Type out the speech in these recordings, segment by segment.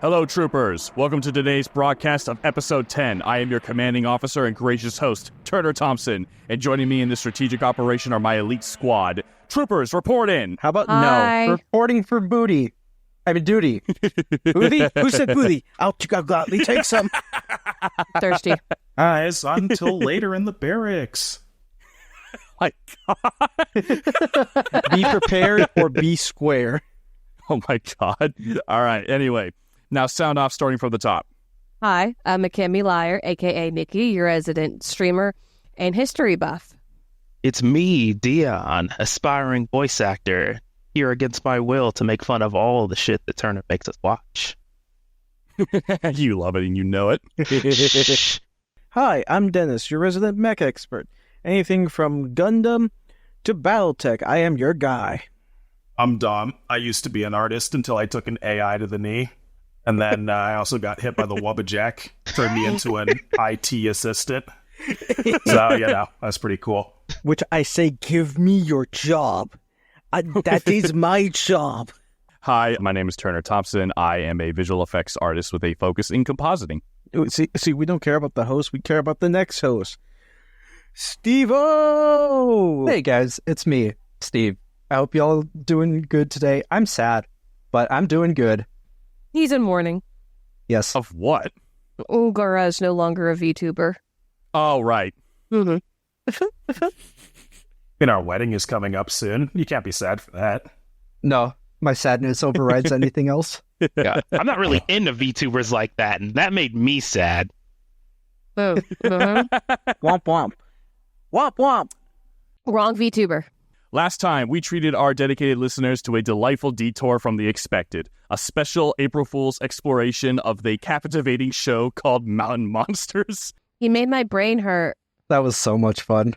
Hello, troopers. Welcome to today's broadcast of Episode 10. I am your commanding officer and gracious host, Terner Thompson. And joining me in this strategic operation are my elite squad. Troopers, report in. How about Hi. no? Reporting for booty. I mean, duty. Booty? Who said booty? I'll gladly take some. Thirsty. Guys, until later in the barracks. My God. Be prepared or be square. Oh, my God. All right. Anyway, now sound off starting from the top. Hi, I'm McKimmy Liar, a.k.a. Nikki, your resident streamer and history buff. It's me, Dion, aspiring voice actor, here against my will to make fun of all the shit that Terner makes us watch. You love it and you know it. Hi, I'm Dennis, your resident mech expert. Anything from Gundam to Battletech, I am your guy. I'm Dom. I used to be an artist until I took an AI to the knee. And then I also got hit by the Wubbajack, turned me into an IT assistant. So, that's pretty cool. Which I say, give me your job. That is my job. Hi, my name is Terner Thompson. I am a visual effects artist with a focus in compositing. See, we don't care about the host. We care about the next host. Steve-O! Hey guys, it's me, Steve. I hope y'all doing good today. I'm sad, but I'm doing good. He's in mourning. Yes. Of what? Ungara is no longer a VTuber. Oh, right. Mm-hmm. And our wedding is coming up soon. You can't be sad for that. No, my sadness overrides anything else. Yeah, I'm not really into VTubers like that, and that made me sad. Oh, uh-huh. Womp womp. Womp womp. Wrong VTuber. Last time, we treated our dedicated listeners to a delightful detour from the expected, a special April Fool's exploration of the captivating show called Mountain Monsters. He made my brain hurt. That was so much fun.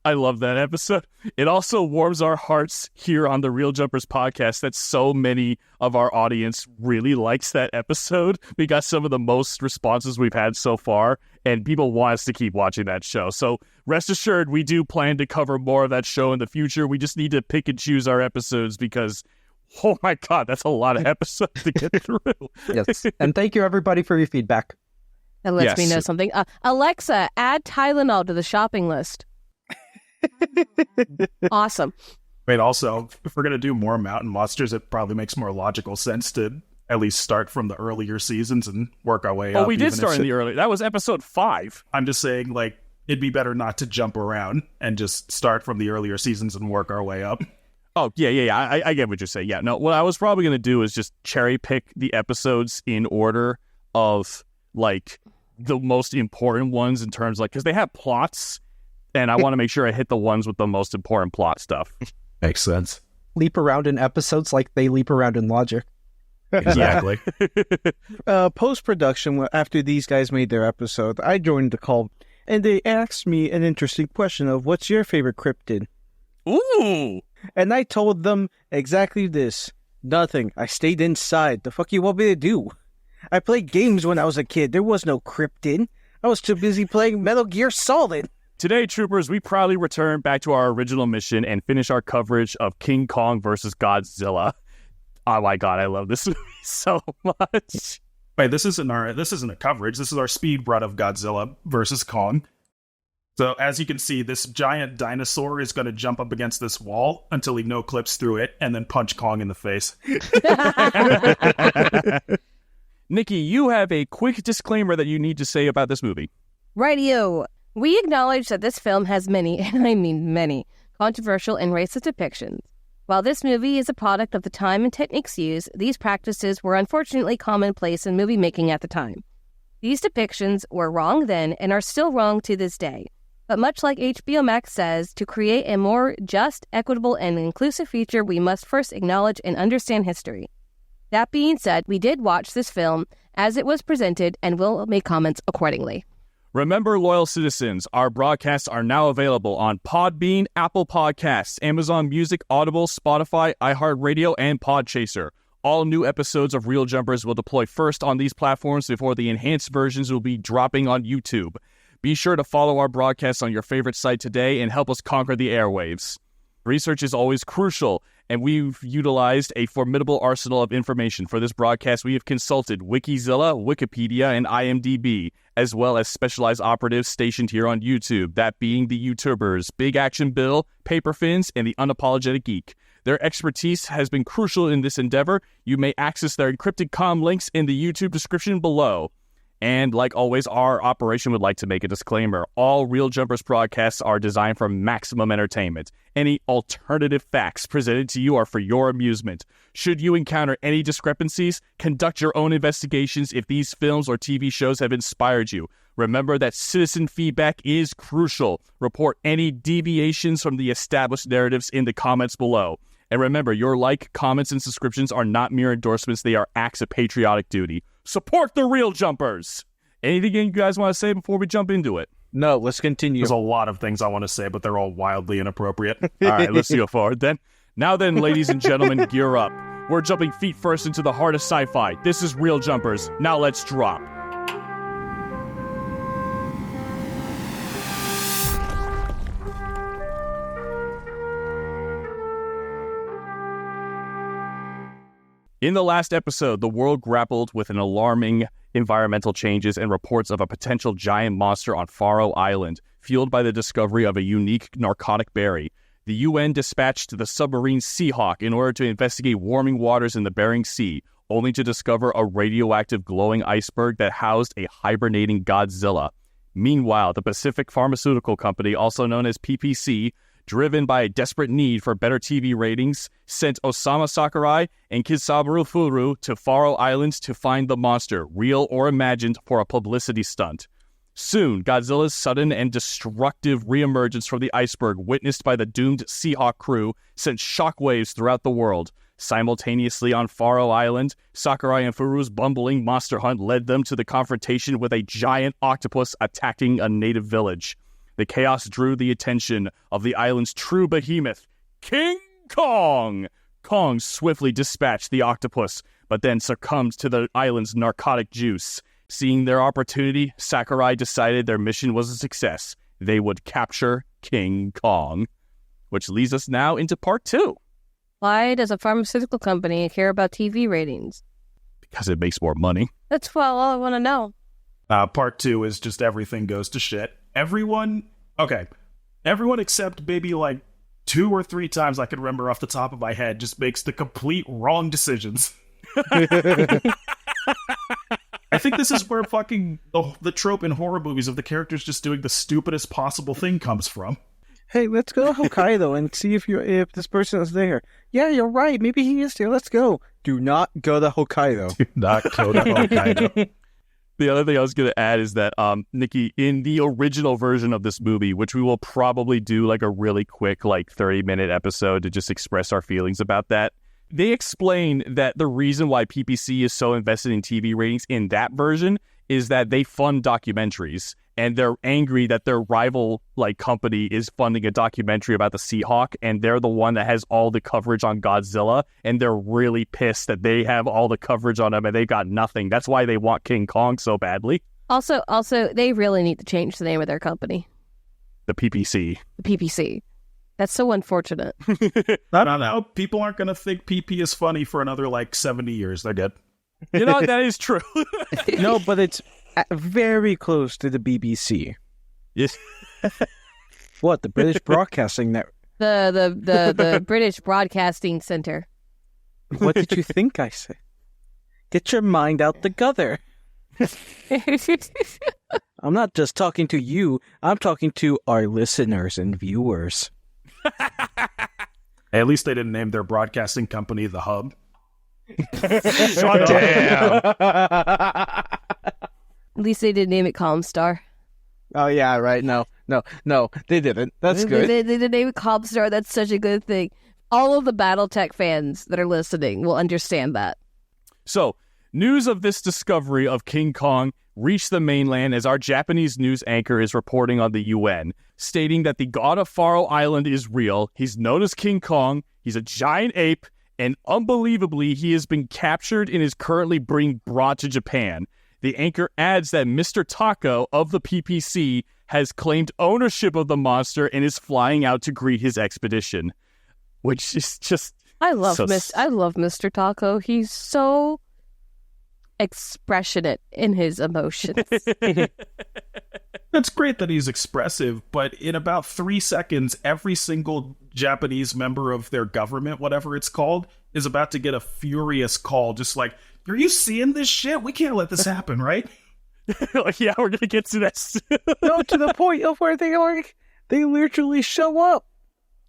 I love that episode. It also warms our hearts here on the Real Jumpers podcast that so many of our audience really likes that episode. We got some of the most responses we've had so far, and people want us to keep watching that show. So rest assured, we do plan to cover more of that show in the future. We just need to pick and choose our episodes because, oh my God, that's a lot of episodes to get through. Yes. And thank you everybody for your feedback. That lets me Yes. know something. Alexa, add Tylenol to the shopping list. Awesome. Wait, also, if we're going to do more Mountain Monsters, it probably makes more logical sense to at least start from the earlier seasons and work our way up. Oh, we did even start if in the early. That was episode 5. I'm just saying, it'd be better not to jump around and just start from the earlier seasons and work our way up. Oh, yeah. I get what you're saying. Yeah, no, what I was probably going to do is just cherry pick the episodes in order of, the most important ones in terms, because they have plots, and I want to make sure I hit the ones with the most important plot stuff. Makes sense. Leap around in episodes like they leap around in logic. Exactly. Post-production, after these guys made their episode, I joined the call, and they asked me an interesting question of, what's your favorite cryptid? Ooh! And I told them exactly this. Nothing. I stayed inside. The fuck you want me to do? I played games when I was a kid. There was no cryptid. I was too busy playing Metal Gear Solid. Today, troopers, we proudly return back to our original mission and finish our coverage of King Kong versus Godzilla. Oh my God, I love this movie so much. Wait, this isn't a coverage. This is our speed run of Godzilla versus Kong. So as you can see, this giant dinosaur is going to jump up against this wall until he no-clips through it and then punch Kong in the face. Nikki, you have a quick disclaimer that you need to say about this movie. Rightio. We acknowledge that this film has many, and I mean many, controversial and racist depictions. While this movie is a product of the time and techniques used, these practices were unfortunately commonplace in movie making at the time. These depictions were wrong then and are still wrong to this day. But much like HBO Max says, to create a more just, equitable, and inclusive future, we must first acknowledge and understand history. That being said, we did watch this film as it was presented and will make comments accordingly. Remember, loyal citizens, our broadcasts are now available on Podbean, Apple Podcasts, Amazon Music, Audible, Spotify, iHeartRadio, and Podchaser. All new episodes of Real Jumpers will deploy first on these platforms before the enhanced versions will be dropping on YouTube. Be sure to follow our broadcasts on your favorite site today and help us conquer the airwaves. Research is always crucial, and we've utilized a formidable arsenal of information. For this broadcast, we have consulted Wikizilla, Wikipedia, and IMDb, as well as specialized operatives stationed here on YouTube, that being the YouTubers Big Action Bill, Paperfins, and the Unapologetic Geek. Their expertise has been crucial in this endeavor. You may access their encrypted comm links in the YouTube description below. And like always, our operation would like to make a disclaimer. All Real Jumpers broadcasts are designed for maximum entertainment. Any alternative facts presented to you are for your amusement. Should you encounter any discrepancies, conduct your own investigations if these films or TV shows have inspired you. Remember that citizen feedback is crucial. Report any deviations from the established narratives in the comments below. And remember, your comments, and subscriptions are not mere endorsements. They are acts of patriotic duty. Support the Real Jumpers! Anything you guys want to say before we jump into it? No, let's continue. There's a lot of things I want to say, but they're all wildly inappropriate. All right, let's go forward then. Now then, ladies and gentlemen, gear up. We're jumping feet first into the heart of sci-fi. This is Real Jumpers. Now let's drop. In the last episode, the world grappled with an alarming environmental changes and reports of a potential giant monster on Faroe Island, fueled by the discovery of a unique narcotic berry. The UN dispatched the submarine Seahawk in order to investigate warming waters in the Bering Sea, only to discover a radioactive glowing iceberg that housed a hibernating Godzilla. Meanwhile, the Pacific Pharmaceutical Company, also known as PPC, driven by a desperate need for better TV ratings, sent Osamu Sakurai and Kisabaru Furu to Faroe Islands to find the monster, real or imagined, for a publicity stunt. Soon, Godzilla's sudden and destructive reemergence from the iceberg, witnessed by the doomed Seahawk crew, sent shockwaves throughout the world. Simultaneously on Faroe Island, Sakurai and Furu's bumbling monster hunt led them to the confrontation with a giant octopus attacking a native village. The chaos drew the attention of the island's true behemoth, King Kong. Kong swiftly dispatched the octopus, but then succumbed to the island's narcotic juice. Seeing their opportunity, Sakurai decided their mission was a success. They would capture King Kong. Which leads us now into part 2. Why does a pharmaceutical company care about TV ratings? Because it makes more money. That's all I want to know. Part 2 is just everything goes to shit. Everyone except maybe like 2 or 3 times I could remember off the top of my head just makes the complete wrong decisions. I think this is where fucking the trope in horror movies of the characters just doing the stupidest possible thing comes from. Hey, let's go to Hokkaido and see if this person is there. Yeah, you're right. Maybe he is there. Let's go. Do not go to Hokkaido. Do not go to Hokkaido. The other thing I was going to add is that, Nikki, in the original version of this movie, which we will probably do like a really quick, 30-minute episode to just express our feelings about that, they explain that the reason why PPC is so invested in TV ratings in that version is that they fund documentaries, and they're angry that their rival company is funding a documentary about the Seahawk, and they're the one that has all the coverage on Godzilla, and they're really pissed that they have all the coverage on him and they got nothing. That's why they want King Kong so badly. Also, they really need to change the name of their company. The PPC. The PPC. That's so unfortunate. No. People aren't going to think PP is funny for another 70 years. They're good. You know, that is true. No, but it's very close to the BBC. Yes. What, the British Broadcasting Network? The British Broadcasting Center. What did you think I said? Get your mind out the gutter. I'm not just talking to you. I'm talking to our listeners and viewers. At least they didn't name their broadcasting company The Hub. Shut up. At least they didn't name it Comstar. Oh, yeah, right. No, they didn't. That's good. They didn't name it Comstar. That's such a good thing. All of the Battletech fans that are listening will understand that. So, news of this discovery of King Kong reached the mainland as our Japanese news anchor is reporting on the UN, stating that the god of Faroe Island is real. He's known as King Kong. He's a giant ape. And unbelievably, he has been captured and is currently being brought to Japan. The anchor adds that Mr. Taco of the PPC has claimed ownership of the monster and is flying out to greet his expedition. Which is just... I love So I love Mr. Taco. He's so expressionate in his emotions. That's great that he's expressive, but in about 3 seconds, every single Japanese member of their government, whatever it's called, is about to get a furious call, just like, are you seeing this shit? We can't let this happen, right? Like, yeah, we're gonna get to that. No, to the point of where they literally show up,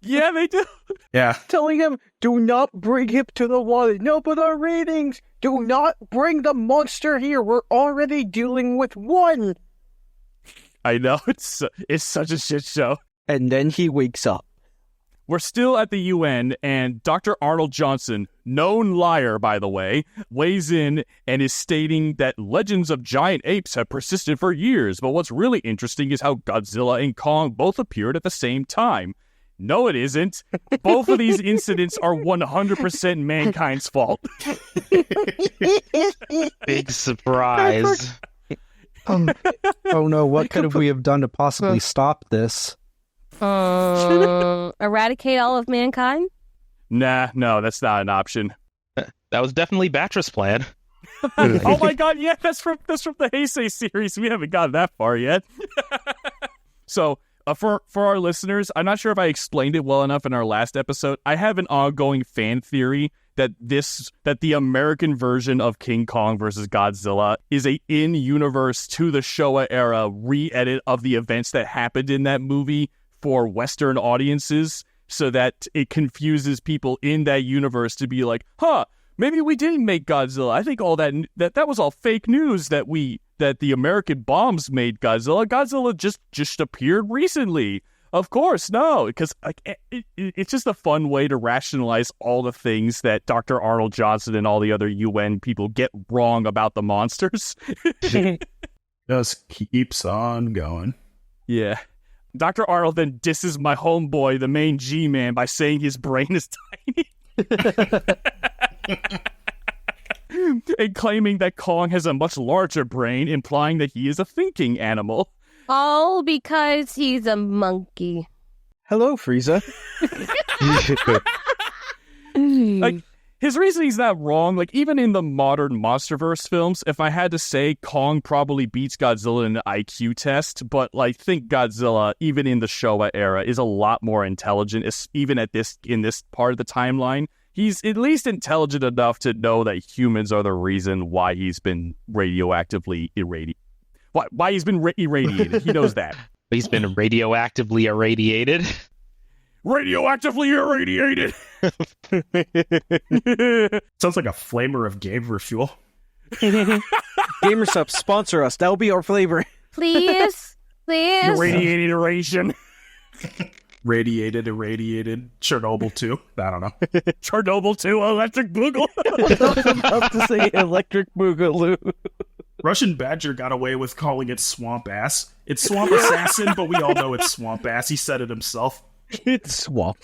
Yeah, they do. Yeah. telling him, do not bring him to the water. No, but our ratings, do not bring the monster here. We're already dealing with one. I know, it's such a shit show. And then he wakes up. We're still at the UN, and Dr. Arnold Johnson, known liar, by the way, weighs in and is stating that legends of giant apes have persisted for years, but what's really interesting is how Godzilla and Kong both appeared at the same time. No, it isn't. Both of these incidents are 100% mankind's fault. Big surprise. Oh no, what could we have done to possibly stop this? Eradicate all of mankind? Nah, no, that's not an option. That was definitely Batra's plan. Oh my god, yeah, that's from the Heisei series. We haven't gotten that far yet. So, for our listeners, I'm not sure if I explained it well enough in our last episode. I have an ongoing fan theory that the American version of King Kong versus Godzilla is a in-universe to the Showa era re-edit of the events that happened in that movie for Western audiences, so that it confuses people in that universe to be like, huh, maybe we didn't make Godzilla. I think all that was all fake news that the American bombs made Godzilla. Godzilla just appeared recently. Of course, no, because it's just a fun way to rationalize all the things that Dr. Arnold Johnson and all the other UN people get wrong about the monsters. Just keeps on going. Yeah. Dr. Arnold then disses my homeboy, the main G-Man, by saying his brain is tiny. And claiming that Kong has a much larger brain, implying that he is a thinking animal. All because he's a monkey. Hello, Frieza. Like, his reasoning's not wrong. Like, even in the modern MonsterVerse films, if I had to say, Kong probably beats Godzilla in an IQ test, but, like, think Godzilla, even in the Showa era, is a lot more intelligent, even in this part of the timeline. He's at least intelligent enough to know that humans are the reason why he's been radioactively irradiated. Why he's been irradiated. He knows that. He's been radioactively irradiated. Radioactively irradiated. Sounds like a flamer of Gamer Fuel. GamerSup, sponsor us. That'll be our flavor. Please? Please? Irradiated eration. Radiated, irradiated, Chernobyl 2. I don't know. Chernobyl 2, Electric Boogaloo. I was about to say Electric Boogaloo. Russian Badger got away with calling it Swamp Ass. It's Swamp Assassin, but we all know it's Swamp Ass. He said it himself. It's Swamp.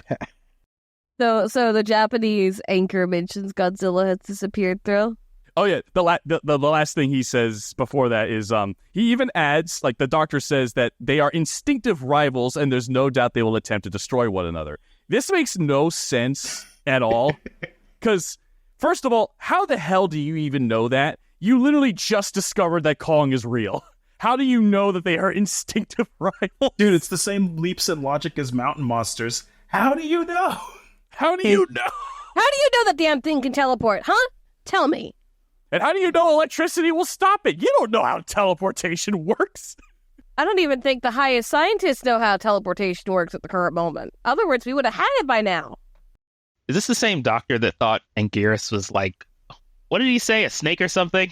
So the Japanese anchor mentions Godzilla has disappeared through. Oh yeah, the last thing he says before that is he even adds, like, the doctor says that they are instinctive rivals and there's no doubt they will attempt to destroy one another. This makes no sense at all, because first of all, how the hell do you even know that? You literally just discovered that Kong is real. How do you know that they are instinctive rivals? Dude, it's the same leaps in logic as mountain monsters. How do you know? How do you know? How do you know that damn thing can teleport, huh? Tell me. And how do you know electricity will stop it? You don't know how teleportation works. I don't even think the highest scientists know how teleportation works at the current moment. In other words, we would have had it by now. Is this the same doctor that thought Anguirus was like, what did he say, a snake or something?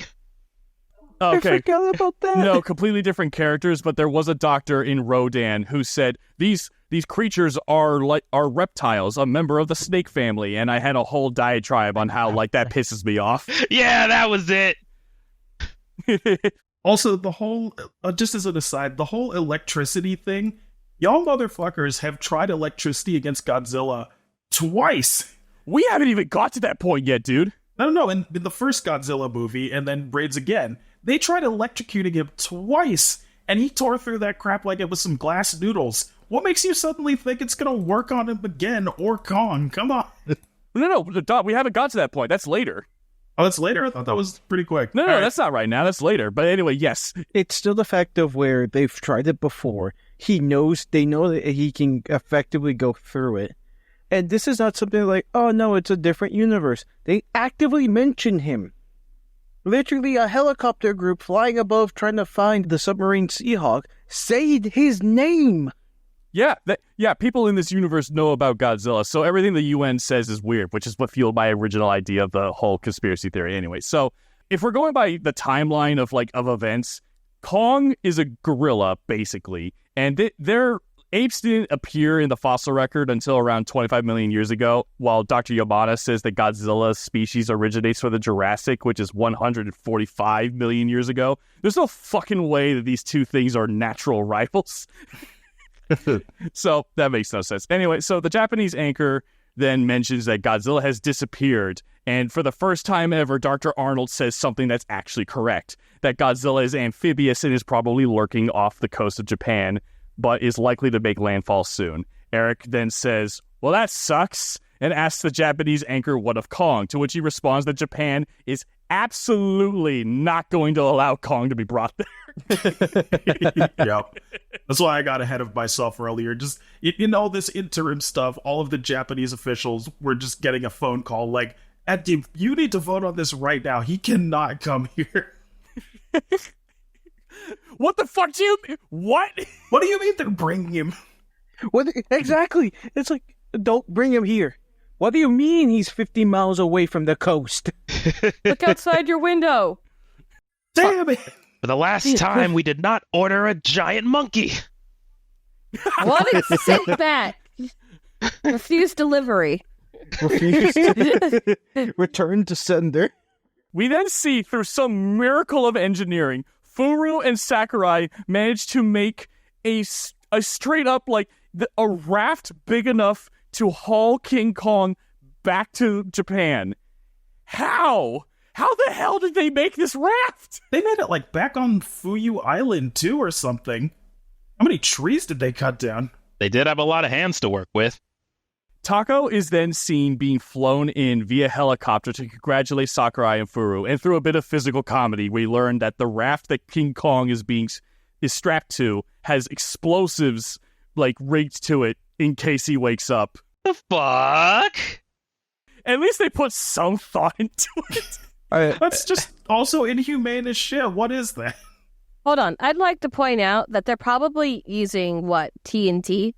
Okay. I forgot about that. No, completely different characters, but there was a doctor in Rodan who said these creatures are reptiles, a member of the snake family, and I had a whole diatribe on how, like, that pisses me off. Yeah, that was it. Also, the whole, just as an aside, the whole electricity thing, y'all motherfuckers have tried electricity against Godzilla twice. We haven't even got to that point yet, dude. No, in the first Godzilla movie, and then Raids again, they tried electrocuting him twice, and he tore through that crap like it was some glass noodles. What makes you suddenly think it's gonna work on him again, or Kong? Come on. No, we haven't got to that point. That's later. Oh, that's later? I thought that was pretty quick. No, All right. that's not right now. That's later. But anyway, yes. It's still the fact of where they've tried it before. They know that he can effectively go through it. And this is not something like, oh no, it's a different universe. They actively mention him. Literally a helicopter group flying above trying to find the submarine Seahawk said his name. Yeah, people in this universe know about Godzilla, so everything the UN says is weird, which is what fueled my original idea of the whole conspiracy theory anyway. So if we're going by the timeline of events, Kong is a gorilla, basically, and their apes didn't appear in the fossil record until around 25 million years ago, while Dr. Yamada says that Godzilla's species originates from the Jurassic, which is 145 million years ago. There's no fucking way that these two things are natural rivals. So that makes no sense. Anyway, so the Japanese anchor then mentions that Godzilla has disappeared, and for the first time ever, Dr. Arnold says something that's actually correct, that Godzilla is amphibious and is probably lurking off the coast of Japan, but is likely to make landfall soon. Eric then says, well, that sucks, and asks the Japanese anchor what of Kong, to which he responds that Japan is absolutely not going to allow Kong to be brought there. Yep. That's why I got ahead of myself earlier. Just in all this interim stuff, all of the Japanese officials were just getting a phone call like, Eddie, you need to vote on this right now. He cannot come here. What the fuck do you mean? What? What do you mean they're bringing him? What exactly? It's like, don't bring him here. What do you mean he's 50 miles away from the coast? Look outside your window. Damn it! For the last time, we did not order a giant monkey. What is sit back? Refuse delivery. Return to sender. We then see, through some miracle of engineering, Furu and Sakurai manage to make a straight up, a raft big enough to haul King Kong back to Japan. How? How the hell did they make this raft? They made it back on Fuyu Island too or something. How many trees did they cut down? They did have a lot of hands to work with. Tako is then seen being flown in via helicopter to congratulate Sakurai and Furu, and through a bit of physical comedy, we learn that the raft that King Kong is strapped to has explosives rigged to it in case he wakes up. The fuck? At least they put some thought into it. That's just also inhumane as shit. What is that? Hold on. I'd like to point out that they're probably using, TNT,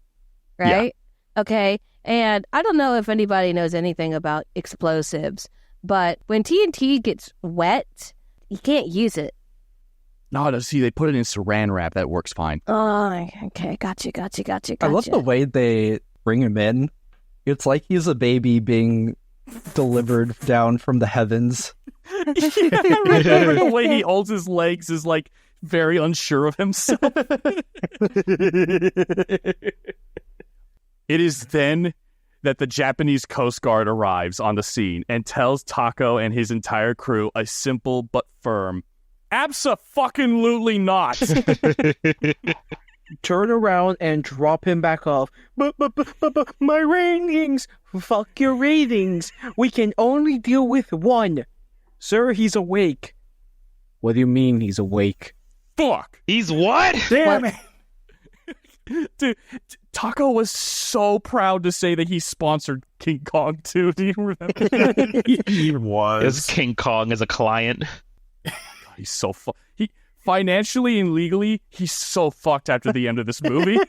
right? Yeah. Okay. And I don't know if anybody knows anything about explosives, but when TNT gets wet, you can't use it. No, see, they put it in saran wrap. That works fine. Oh, okay. Gotcha. I love the way they bring him in. It's like he's a baby being delivered down from the heavens. The way he holds his legs is very unsure of himself. It is then that the Japanese Coast Guard arrives on the scene and tells Tako and his entire crew a simple but firm, abso-fucking-lutely not. Turn around and drop him back off. But my ratings! Fuck your ratings! We can only deal with one. Sir, he's awake. What do you mean he's awake? Fuck! He's what? Damn it! Dude, Tako was so proud to say that he sponsored King Kong too. Do you remember? He was. Is King Kong as a client? God, he's so financially and legally, he's so fucked after the end of this movie.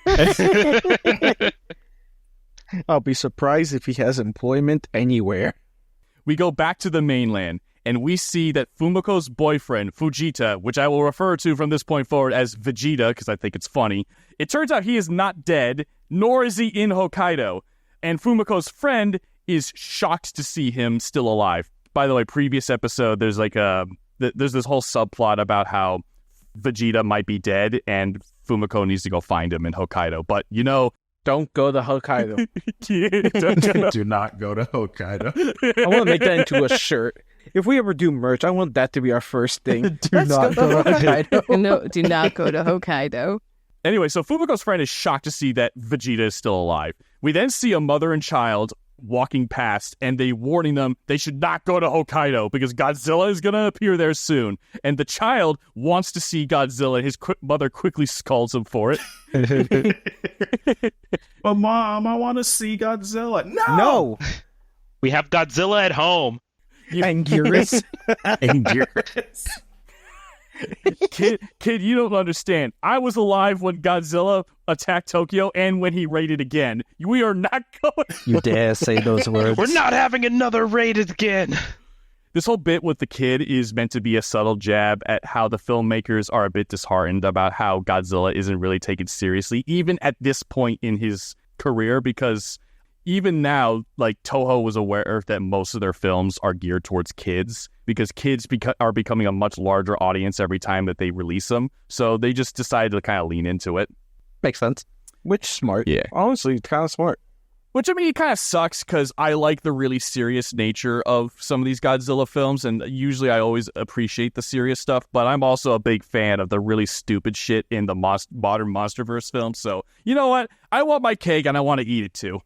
I'll be surprised if he has employment anywhere. We go back to the mainland, and we see that Fumiko's boyfriend, Fujita, which I will refer to from this point forward as Vegeta, because I think it's funny, it turns out he is not dead, nor is he in Hokkaido. And Fumiko's friend is shocked to see him still alive. By the way, previous episode, there's there's this whole subplot about how Vegeta might be dead, and Fumiko needs to go find him in Hokkaido. But, don't go to Hokkaido. Do not go to Hokkaido. I want to make that into a shirt. If we ever do merch, I want that to be our first thing. Do not go to Hokkaido. No, do not go to Hokkaido. Anyway, so Fumiko's friend is shocked to see that Vegeta is still alive. We then see a mother and child walking past, and they warning them they should not go to Hokkaido because Godzilla is going to appear there soon. And the child wants to see Godzilla. His mother quickly scolds him for it. But Mom, I want to see Godzilla. No! We have Godzilla at home. And Eurus. Kid, you don't understand. I was alive when Godzilla attacked Tokyo and when he raided again. We are not going. You dare say those words? We're not having another raid again. This whole bit with the kid is meant to be a subtle jab at how the filmmakers are a bit disheartened about how Godzilla isn't really taken seriously, even at this point in his career, because even now, like, Toho was aware that most of their films are geared towards kids because kids are becoming a much larger audience every time that they release them. So they just decided to kind of lean into it. Makes sense. Which smart. Yeah. Honestly, it's kind of smart. Which, I mean, it kind of sucks because I like the really serious nature of some of these Godzilla films, and usually I always appreciate the serious stuff, but I'm also a big fan of the really stupid shit in the modern MonsterVerse films. So, you know what? I want my cake and I want to eat it too.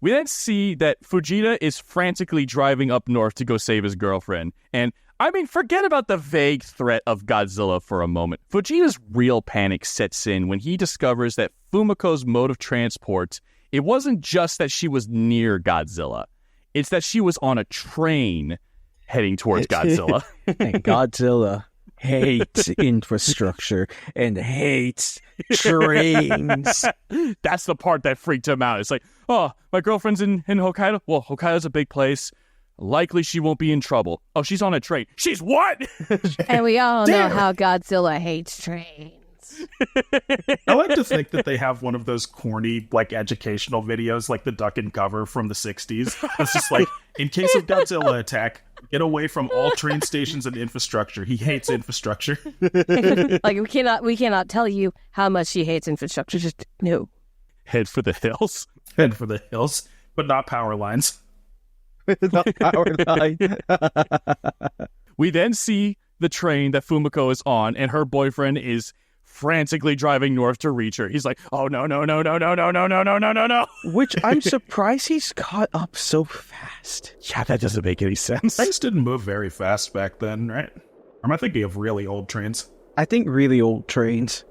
We then see that Fujita is frantically driving up north to go save his girlfriend. And, I mean, forget about the vague threat of Godzilla for a moment. Fujita's real panic sets in when he discovers that Fumiko's mode of transport, it wasn't just that she was near Godzilla. It's that she was on a train heading towards Godzilla. And Godzilla hates infrastructure and hates trains. That's the part that freaked him out. It's like, oh, my girlfriend's in Hokkaido? Well, Hokkaido's a big place. Likely she won't be in trouble. Oh, she's on a train. She's what? And we all know how Godzilla hates trains. I like to think that they have one of those corny, like, educational videos, like the duck and cover from the 60s. It's just like, in case of Godzilla attack, get away from all train stations and infrastructure. He hates infrastructure. Like, we cannot tell you how much he hates infrastructure. Just no. Head for the hills. Head for the hills, but not power lines. Not power line. We then see the train that Fumiko is on, and her boyfriend is frantically driving north to reach her. He's like, oh, no. Which I'm surprised he's caught up so fast. Yeah, that doesn't make any sense. Trains didn't move very fast back then, right? Or am I thinking of really old trains? I think really old trains.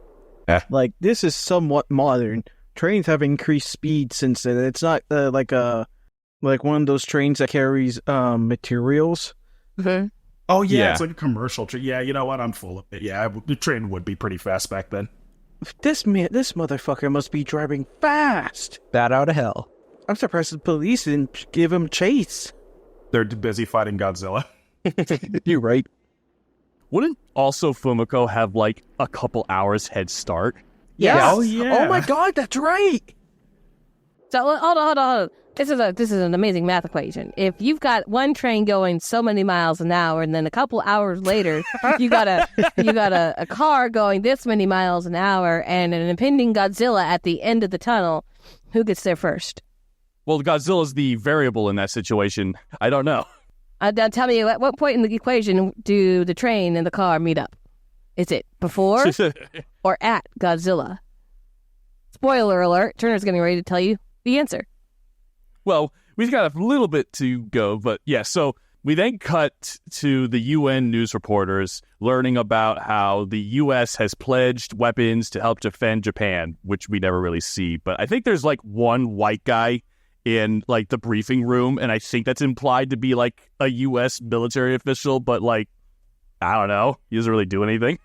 Like, this is somewhat modern. Trains have increased speed since then. It's not like one of those trains that carries materials. Mm-hmm. Oh, yeah, it's like a commercial train. Yeah, you know what? I'm full of it. Yeah, the train would be pretty fast back then. This motherfucker must be driving fast. Bat out of hell. I'm surprised the police didn't give him chase. They're busy fighting Godzilla. You're right. Wouldn't also Fumiko have, like, a couple hours head start? Yes. Oh, yeah. Oh, my God, that's right. So hold on. This is an amazing math equation. If you've got one train going so many miles an hour, and then a couple hours later, you got a car going this many miles an hour, and an impending Godzilla at the end of the tunnel, who gets there first? Well, Godzilla's the variable in that situation. I don't know. Now tell me, at what point in the equation do the train and the car meet up? Is it before or at Godzilla? Spoiler alert, Turner's getting ready to tell you the answer. Well, we've got a little bit to go, but yeah, so we then cut to the UN news reporters learning about how the U.S. has pledged weapons to help defend Japan, which we never really see. But I think there's like one white guy in like the briefing room, and I think that's implied to be like a U.S. military official, but like, I don't know, he doesn't really do anything.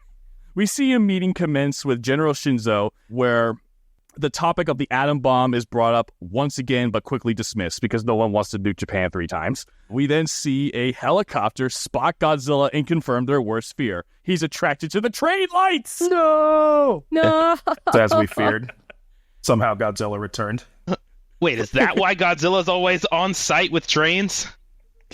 We see a meeting commence with General Shinzo where the topic of the atom bomb is brought up once again, but quickly dismissed because no one wants to nuke Japan 3 times. We then see a helicopter spot Godzilla and confirm their worst fear. He's attracted to the train lights! No! No! So as we feared, somehow Godzilla returned. Wait, is that why Godzilla's always on site with trains?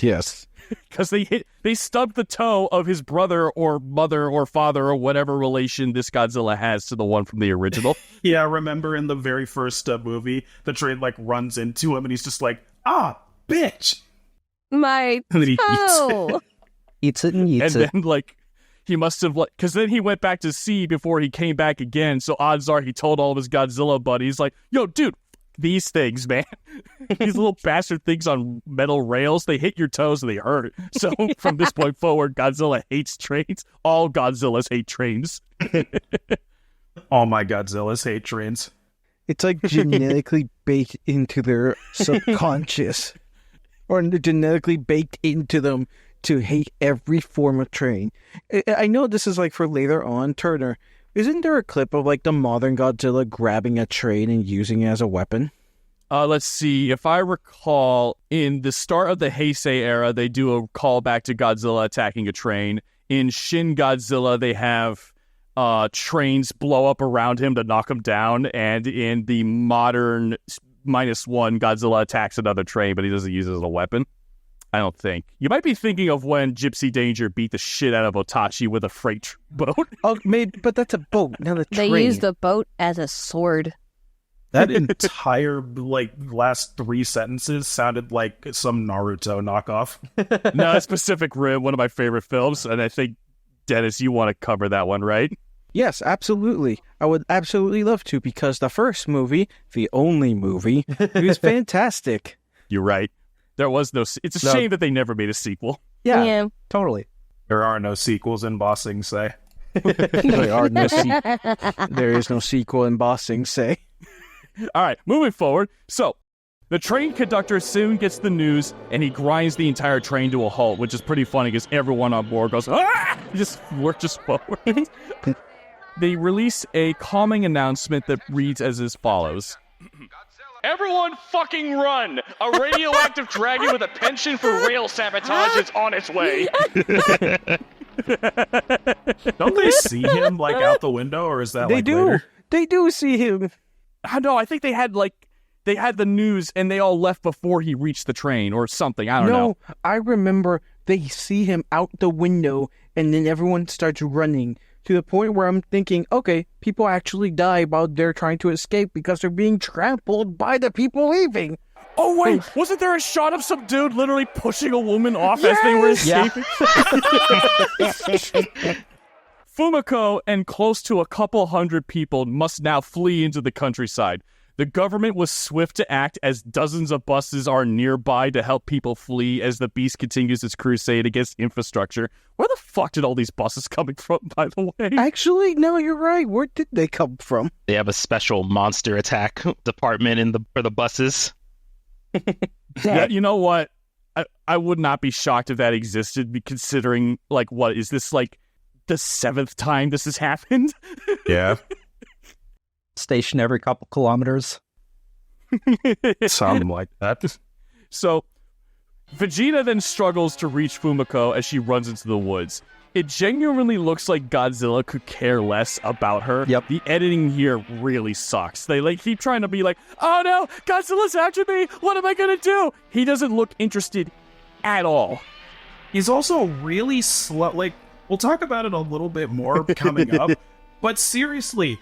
Yes. Because they stubbed the toe of his brother or mother or father or whatever relation this Godzilla has to the one from the original. Yeah, remember in the very first movie, the train like runs into him and he's just like, ah, bitch! My And then he toe! Eats it and eats And it. then like, he must have like, because then he went back to sea before he came back again, so odds are he told all of his Godzilla buddies like, yo, dude, these things, man. These little bastard things on metal rails, they hit your toes and they hurt. So from this point forward, Godzilla hates trains. All Godzillas hate trains. All my Godzillas hate trains. It's like genetically baked into their subconscious. Or genetically baked into them to hate every form of train. I know this is like for later on, Terner. Isn't there a clip of like the modern Godzilla grabbing a train and using it as a weapon? Let's see. If I recall, in the start of the Heisei era, they do a callback to Godzilla attacking a train. In Shin Godzilla, they have trains blow up around him to knock him down. And in the modern -1, Godzilla attacks another train, but he doesn't use it as a weapon. I don't think. You might be thinking of when Gypsy Danger beat the shit out of Otachi with a freight boat. Oh, but that's a boat, not a train. They use the boat as a sword. That entire, last 3 sentences sounded like some Naruto knockoff. No, it's Pacific Rim, one of my favorite films, and I think, Dennis, you want to cover that one, right? Yes, absolutely. I would absolutely love to, because the first movie, the only movie, it was fantastic. You're right. There was no... It's a shame that they never made a sequel. Yeah, totally. There are no sequels in Bossing Say. There is no sequel in Bossing Say. All right, moving forward. So, the train conductor soon gets the news, and he grinds the entire train to a halt, which is pretty funny because everyone on board goes, ah! Just lurches forward. They release a calming announcement that reads as follows. Everyone fucking run! A radioactive dragon with a penchant for rail sabotage is on its way. Don't they see him, out the window, or is that, They do. later? They do see him. I know, I think they had the news and they all left before he reached the train or something. I don't know. No, I remember they see him out the window and then everyone starts running to the point where I'm thinking, okay, people actually die while they're trying to escape because they're being trampled by the people leaving. Oh, wait, wasn't there a shot of some dude literally pushing a woman off as they were escaping? Fumiko and close to a couple hundred people must now flee into the countryside. The government was swift to act as dozens of buses are nearby to help people flee as the beast continues its crusade against infrastructure. Where the fuck did all these buses coming from, by the way? Actually, no, you're right. Where did they come from? They have a special monster attack department for the buses. Yeah, you know what? I would not be shocked if that existed, considering, what is this, the 7th time this has happened? Yeah. Station every couple kilometers. Something like that. So, Vegeta then struggles to reach Fumiko as she runs into the woods. It genuinely looks like Godzilla could care less about her. Yep. The editing here really sucks. They keep trying to be like, oh no, Godzilla's after me. What am I going to do? He doesn't look interested at all. He's also really slow. We'll talk about it a little bit more coming up. But seriously,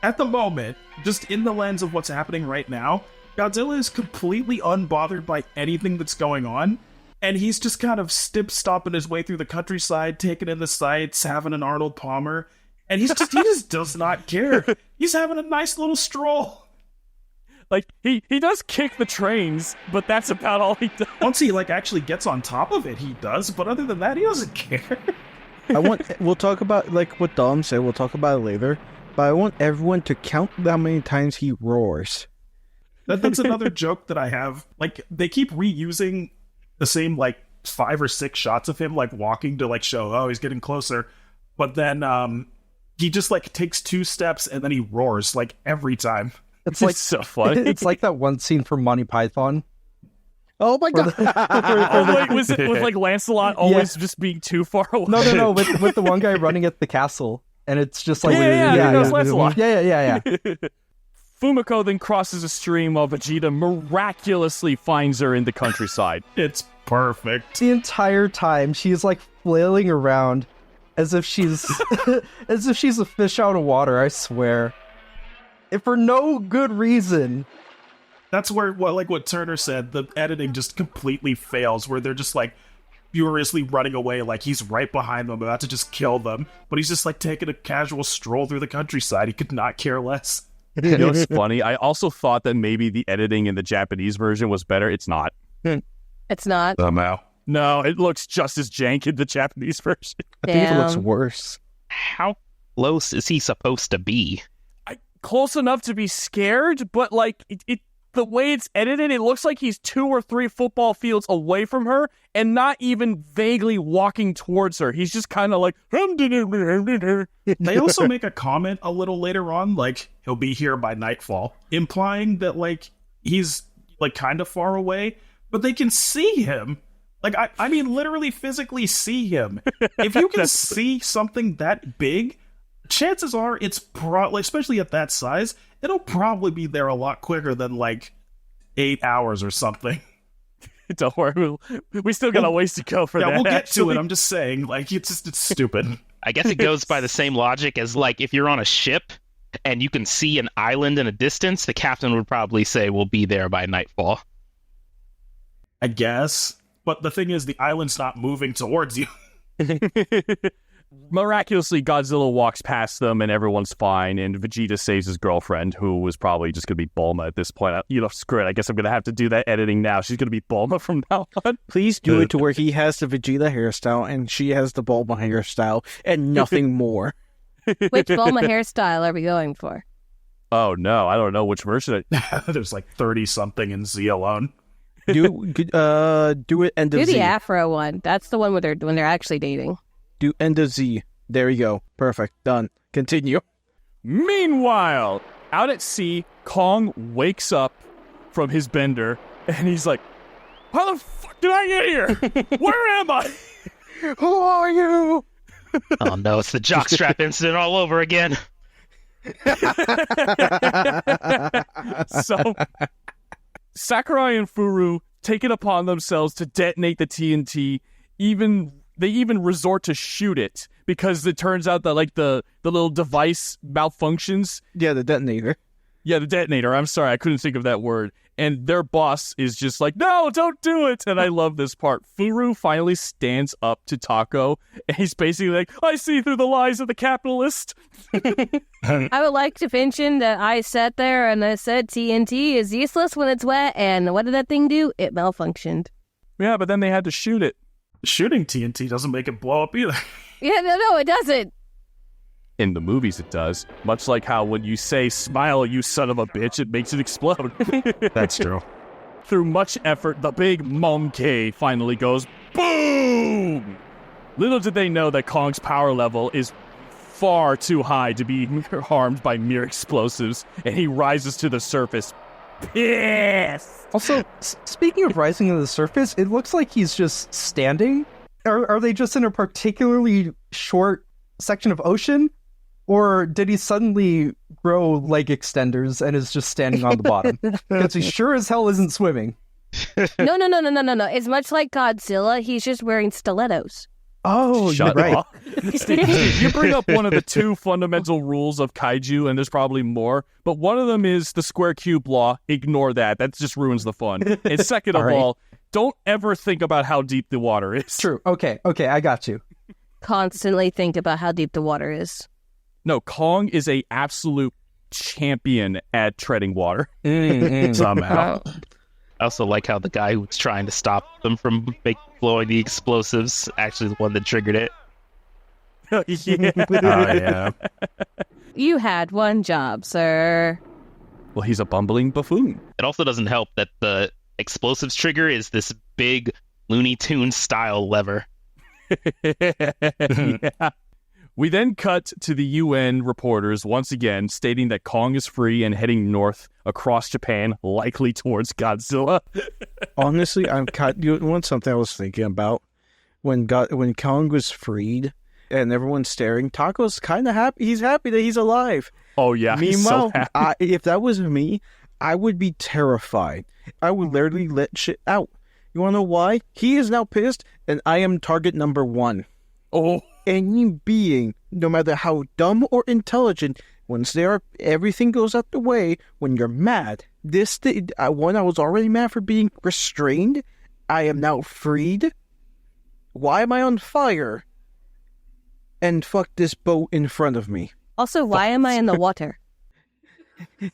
at the moment, just in the lens of what's happening right now, Godzilla is completely unbothered by anything that's going on. And he's just kind of stopping his way through the countryside, taking in the sights, having an Arnold Palmer. And he just does not care. He's having a nice little stroll. He does kick the trains, but that's about all he does. Once he actually gets on top of it, he does. But other than that, he doesn't care. We'll talk about, what Dom said, we'll talk about it later. But I want everyone to count how many times he roars. That's another joke that I have. They keep reusing the same 5 or 6 shots of him walking to show, oh, he's getting closer, but then he just takes 2 steps and then he roars every time. It's so funny. It's like that one scene from Monty Python. Oh my god! Was Lancelot always just being too far away? No, with the one guy running at the castle, and it's just Lancelot. Yeah. Fumiko then crosses a stream while Vegeta miraculously finds her in the countryside. It's perfect. The entire time she's flailing around as if she's a fish out of water, I swear. And for no good reason. That's where what Terner said, the editing just completely fails, where they're just furiously running away he's right behind them, about to just kill them, but he's just taking a casual stroll through the countryside. He could not care less. You know what's funny? I also thought that maybe the editing in the Japanese version was better. It's not. It's not. Somehow. No, it looks just as jank in the Japanese version. I think it looks Damn. worse. How close is he supposed to be? Close enough to be scared, but like the way it's edited, it looks like he's 2 or 3 football fields away from her and not even vaguely walking towards her. He's just kind of like... They also make a comment a little later on, like, he'll be here by nightfall, implying that, like, he's, like, kind of far away, but they can see him. Like, I mean, literally physically see him. If you can see something that big, chances are it's probably, especially at that size, it'll probably be there a lot quicker than, like, 8 hours or something. Don't worry, we still got a ways to go for that. Yeah, we'll get to actually. it. I'm just saying, like, it's stupid. I guess it goes by the same logic as, like, if you're on a ship and you can see an island in a distance, the captain would probably say, we'll be there by nightfall. I guess. But the thing is, the island's not moving towards you. Miraculously, Godzilla walks past them and everyone's fine, and Vegeta saves his girlfriend, who was probably just going to be Bulma at this point. You know, screw it. I guess I'm going to have to do that editing now. She's going to be Bulma from now on. Please do it to where he has the Vegeta hairstyle and she has the Bulma hairstyle and nothing more. Which Bulma hairstyle are we going for? Oh, no. I don't know which version. There's like 30-something in Z alone. Do it end of Do Z. the Afro one. That's the one where they're actually dating. Do end of Z. There you go. Perfect. Done. Continue. Meanwhile, out at sea, Kong wakes up from his bender, and he's like, how the fuck did I get here? Where am I? Who are you? Oh no, it's the jockstrap incident all over again. So, Sakurai and Furu take it upon themselves to detonate the TNT. They even resort to shoot it because it turns out that like the little device malfunctions. Yeah, the detonator. Yeah, the detonator. I'm sorry, I couldn't think of that word. And their boss is just like, no, don't do it. And I love this part. Furu finally stands up to Taco, and he's basically like, I see through the lies of the capitalist. I would like to mention that I sat there and I said TNT is useless when it's wet, and what did that thing do? It malfunctioned. Yeah, but then they had to shoot it. Shooting TNT doesn't make it blow up either. Yeah, no, it doesn't. In the movies, it does. Much like how when you say, smile, you son of a bitch, it makes it explode. That's true. Through much effort, the big monkey finally goes, boom! Little did they know that Kong's power level is far too high to be harmed by mere explosives, and he rises to the surface. Pissed! Also, speaking of rising to the surface, it looks like he's just standing. Are they just in a particularly short section of ocean? Or did he suddenly grow leg extenders and is just standing on the bottom? Because he sure as hell isn't swimming. No. It's much like Godzilla. He's just wearing stilettos. Oh, Shut you're right. up. Steve, you bring up one of the 2 fundamental rules of kaiju, and there's probably more, but one of them is the square cube law. Ignore that. That just ruins the fun. And second of all, don't ever think about how deep the water is. True. Okay, I got you. Constantly think about how deep the water is. No, Kong is a absolute champion at treading water. Somehow. I also like how the guy who was trying to stop them from blowing the explosives actually the one that triggered it. Yeah. Oh, yeah. You had one job, sir. Well, he's a bumbling buffoon. It also doesn't help that the explosives trigger is this big Looney Tunes style lever. Yeah. We then cut to the UN reporters once again stating that Kong is free and heading north across Japan, likely towards Godzilla. Honestly, you want something I was thinking about? When Kong was freed and everyone's staring, Taco's kind of happy. He's happy that he's alive. Oh, yeah. He's so Meanwhile, happy. if that was me, I would be terrified. I would literally let shit out. You want to know why? He is now pissed, and I am target number 1. Oh. Any being, no matter how dumb or intelligent, once everything goes out the way, when you're mad, I was already mad for being restrained. I am now freed. Why am I on fire? And fuck this boat in front of me. Also, why am I in the water?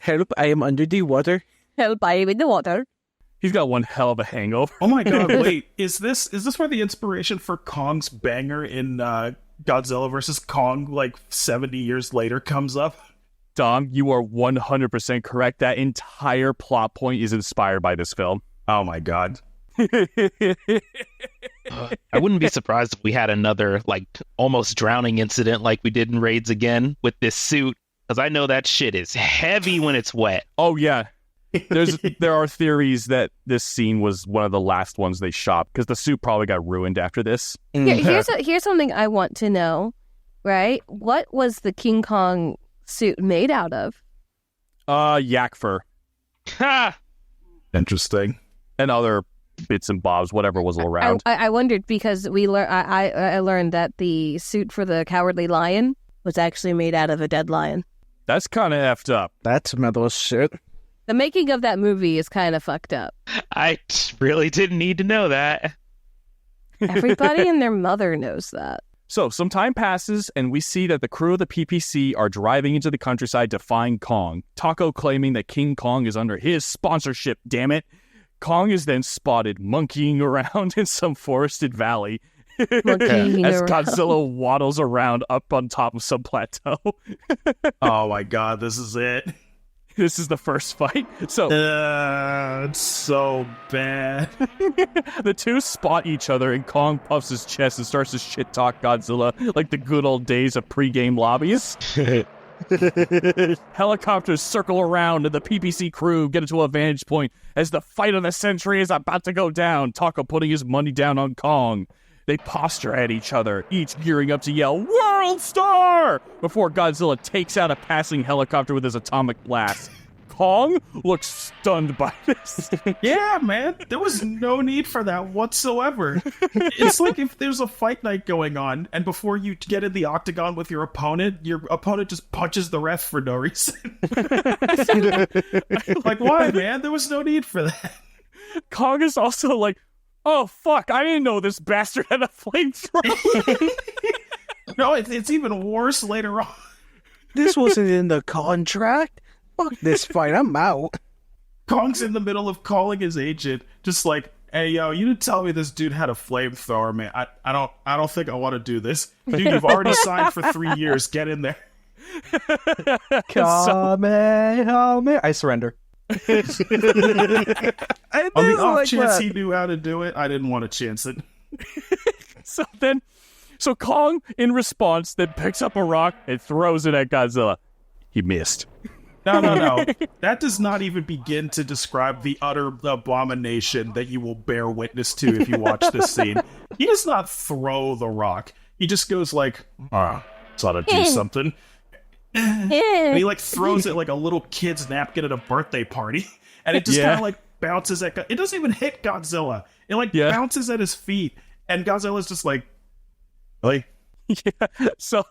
Help, I am under the water. Help, I am in the water. He's got one hell of a hangover. Oh my god, wait. Is this where the inspiration for Kong's banger in Godzilla vs. Kong, like 70 years later, comes up? Dom, you are 100% correct. That entire plot point is inspired by this film. Oh my god. I wouldn't be surprised if we had another, like, almost drowning incident like we did in Raids again with this suit, because I know that shit is heavy when it's wet. Oh, yeah. There are theories that this scene was one of the last ones they shot, because the suit probably got ruined after this. Here's something I want to know, right? What was the King Kong suit made out of? Yak fur. Ha! Interesting. And other bits and bobs, whatever was around. I wondered because I learned that the suit for the Cowardly Lion was actually made out of a dead lion. That's kind of effed up. That's metal shit. The making of that movie is kind of fucked up. I really didn't need to know that. Everybody and their mother knows that. So, some time passes, and we see that the crew of the PPC are driving into the countryside to find Kong. Taco claiming that King Kong is under his sponsorship, damn it. Kong is then spotted monkeying around in some forested valley as Godzilla waddles around up on top of some plateau. Oh my god, this is it. This is the first fight. So it's so bad. The two spot each other, and Kong puffs his chest and starts to shit talk Godzilla like the good old days of pre-game lobbies. Helicopters circle around, and the PPC crew get into a vantage point as the fight of the century is about to go down. Taco putting his money down on Kong. They posture at each other, each gearing up to yell, "World Star!" before Godzilla takes out a passing helicopter with his atomic blast. Kong looks stunned by this. Yeah, man. There was no need for that whatsoever. It's like if there's a fight night going on, and before you get in the octagon with your opponent just punches the ref for no reason. Like, why, man? There was no need for that. Kong is also like, oh, fuck, I didn't know this bastard had a flamethrower. No, it's even worse later on. This wasn't in the contract. Fuck this fight, I'm out. Kong's in the middle of calling his agent, just like, hey, yo, you didn't tell me this dude had a flamethrower, man. I don't think I want to do this. Dude, you've already signed for 3 years. Get in there. I surrender. On the off chance he knew how to do it, I didn't want to chance it. So Kong, in response, then picks up a rock and throws it at Godzilla. He missed. No. That does not even begin to describe the utter abomination that you will bear witness to if you watch this scene. He does not throw the rock. He just goes like, thought I'd do something. And he like throws it like a little kid's napkin at a birthday party. And it just kind of like bounces at... It doesn't even hit Godzilla. It like bounces at his feet. And Godzilla's just like, really? Yeah, so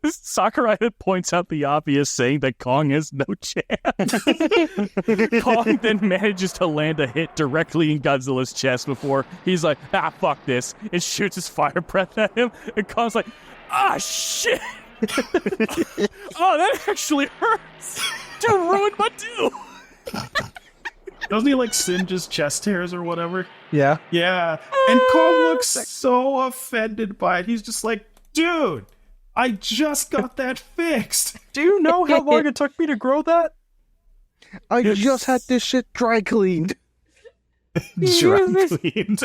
Sakurai points out the obvious, saying that Kong has no chance. Kong then manages to land a hit directly in Godzilla's chest before he's like, fuck this, and shoots his fire breath at him. And Kong's like, shit. Oh, that actually hurts. Dude, ruined my do. Doesn't he like singe his chest hairs or whatever? Yeah. Yeah. And Kong looks so offended by it. He's just like, dude, I just got that fixed. Do you know how long it took me to grow that? I just had this shit dry cleaned. Dry cleaned.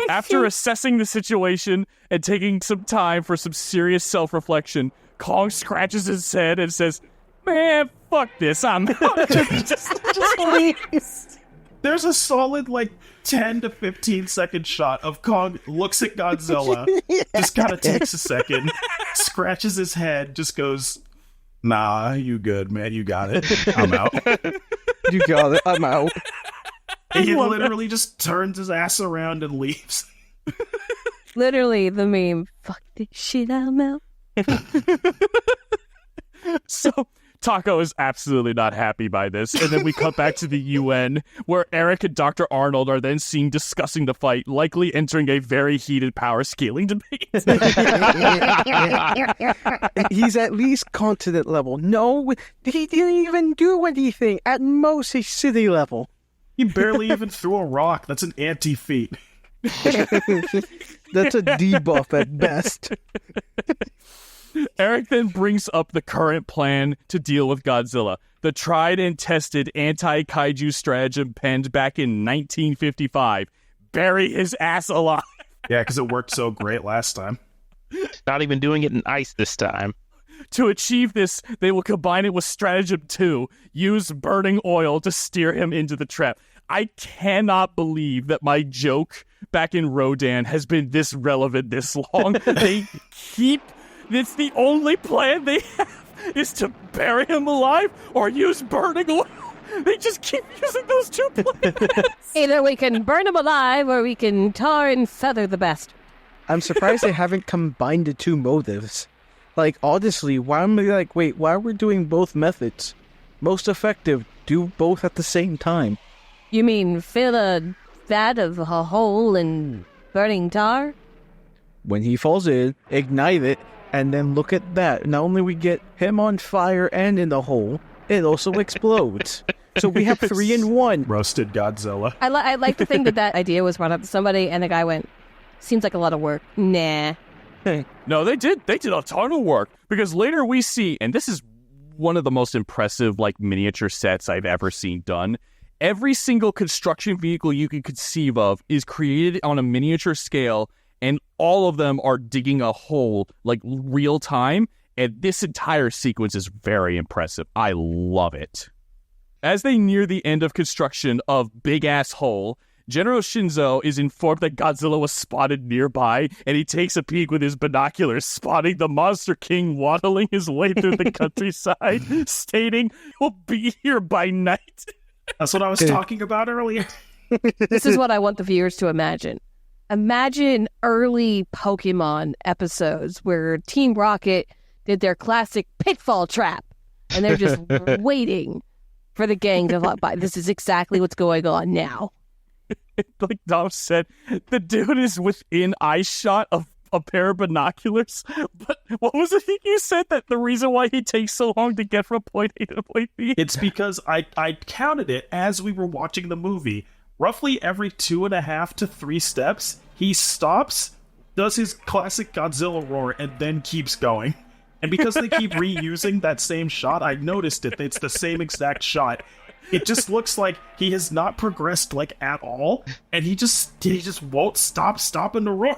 After assessing the situation and taking some time for some serious self-reflection, Kong scratches his head and says, man, fuck this, I'm out. just leaves. There's a solid, 10 to 15 second shot of Kong looks at Godzilla, just kind of takes a second, scratches his head, just goes, nah, you good, man, you got it. I'm out. You got it, I'm out. He literally just turns his ass around and leaves. Literally the meme, fuck this shit, I'm out. So, Taco is absolutely not happy by this. And then we cut back to the UN, where Eric and Dr. Arnold are then seen discussing the fight, likely entering a very heated power scaling debate. He's at least continent level. No, he didn't even do anything. At most, he's city level. He barely even threw a rock. That's an anti-feat. That's a debuff at best. Eric then brings up the current plan to deal with Godzilla, the tried and tested anti-kaiju stratagem penned back in 1955. Bury his ass alive. Yeah, because it worked so great last time. Not even doing it in ice this time. To achieve this, they will combine it with stratagem 2, use burning oil to steer him into the trap. I cannot believe that my joke back in Rodan has been this relevant this long. It's the only plan they have is to bury him alive or use burning oil. They just keep using those two plans. Either we can burn him alive or we can tar and feather the best. I'm surprised they haven't combined the two motives. Like, honestly, why am I like, wait, why are we doing both methods? Most effective, do both at the same time. You mean fill a vat of a hole in burning tar? When he falls in, ignite it, and then look at that. Not only we get him on fire and in the hole, it also explodes. So we have 3 in 1. Roasted Godzilla. I like to think that idea was brought up to somebody, and the guy went, seems like a lot of work. Nah. No, they did a ton of work, because later we see, and this is one of the most impressive miniature sets I've ever seen done. Every single construction vehicle you could conceive of is created on a miniature scale, and all of them are digging a hole real time, and this entire sequence is very impressive. I love it. As they near the end of construction of Big Ass Hole, General Shinzo is informed that Godzilla was spotted nearby, and he takes a peek with his binoculars, spotting the Monster King waddling his way through the countryside, stating, "He'll be here by night." That's what I was talking about earlier. This is what I want the viewers to imagine. Imagine early Pokemon episodes where Team Rocket did their classic pitfall trap, and they're just waiting for the gang to walk by. This is exactly what's going on now. Like Dom said, the dude is within eye shot of a pair of binoculars. But what was it you said that the reason why he takes so long to get from point A to point B? It's because I counted it as we were watching the movie. Roughly every 2.5 to 3 steps, he stops, does his classic Godzilla roar, and then keeps going. And because they keep reusing that same shot, I noticed it. It's the same exact shot. It just looks like he has not progressed at all, and he just won't stop stopping to roar.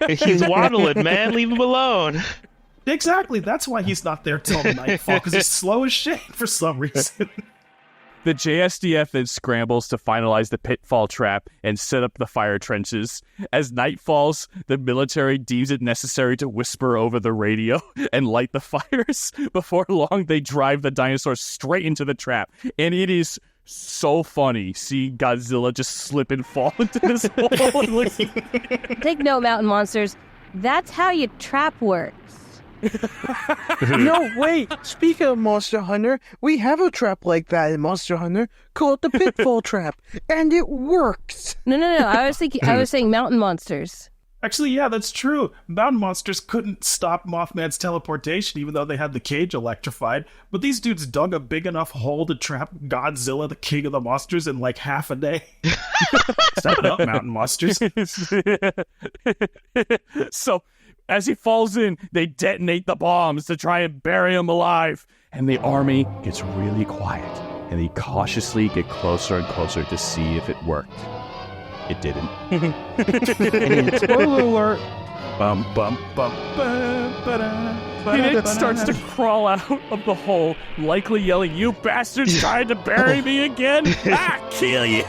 He's waddling, man. Leave him alone. Exactly. That's why he's not there till nightfall, because he's slow as shit for some reason. The JSDF then scrambles to finalize the pitfall trap and set up the fire trenches. As night falls, the military deems it necessary to whisper over the radio and light the fires. Before long, they drive the dinosaurs straight into the trap. And it is so funny seeing Godzilla just slip and fall into this hole. Take note, mountain monsters. That's how your trap works. No, wait. Speaking of Monster Hunter, we have a trap like that in Monster Hunter called the Pitfall Trap, and it works. No. I was saying mountain monsters. Actually, yeah, that's true. Mountain monsters couldn't stop Mothman's teleportation, even though they had the cage electrified. But these dudes dug a big enough hole to trap Godzilla, the king of the monsters, in half a day. Step it up, mountain monsters. So, as he falls in, they detonate the bombs to try and bury him alive. And the army gets really quiet, and they cautiously get closer and closer to see if it worked. It didn't. Spoiler alert. Bum, bum, bum, bum, ba-da, And it starts to crawl out of the hole, likely yelling, "You bastards tried to bury me again? Kill you!"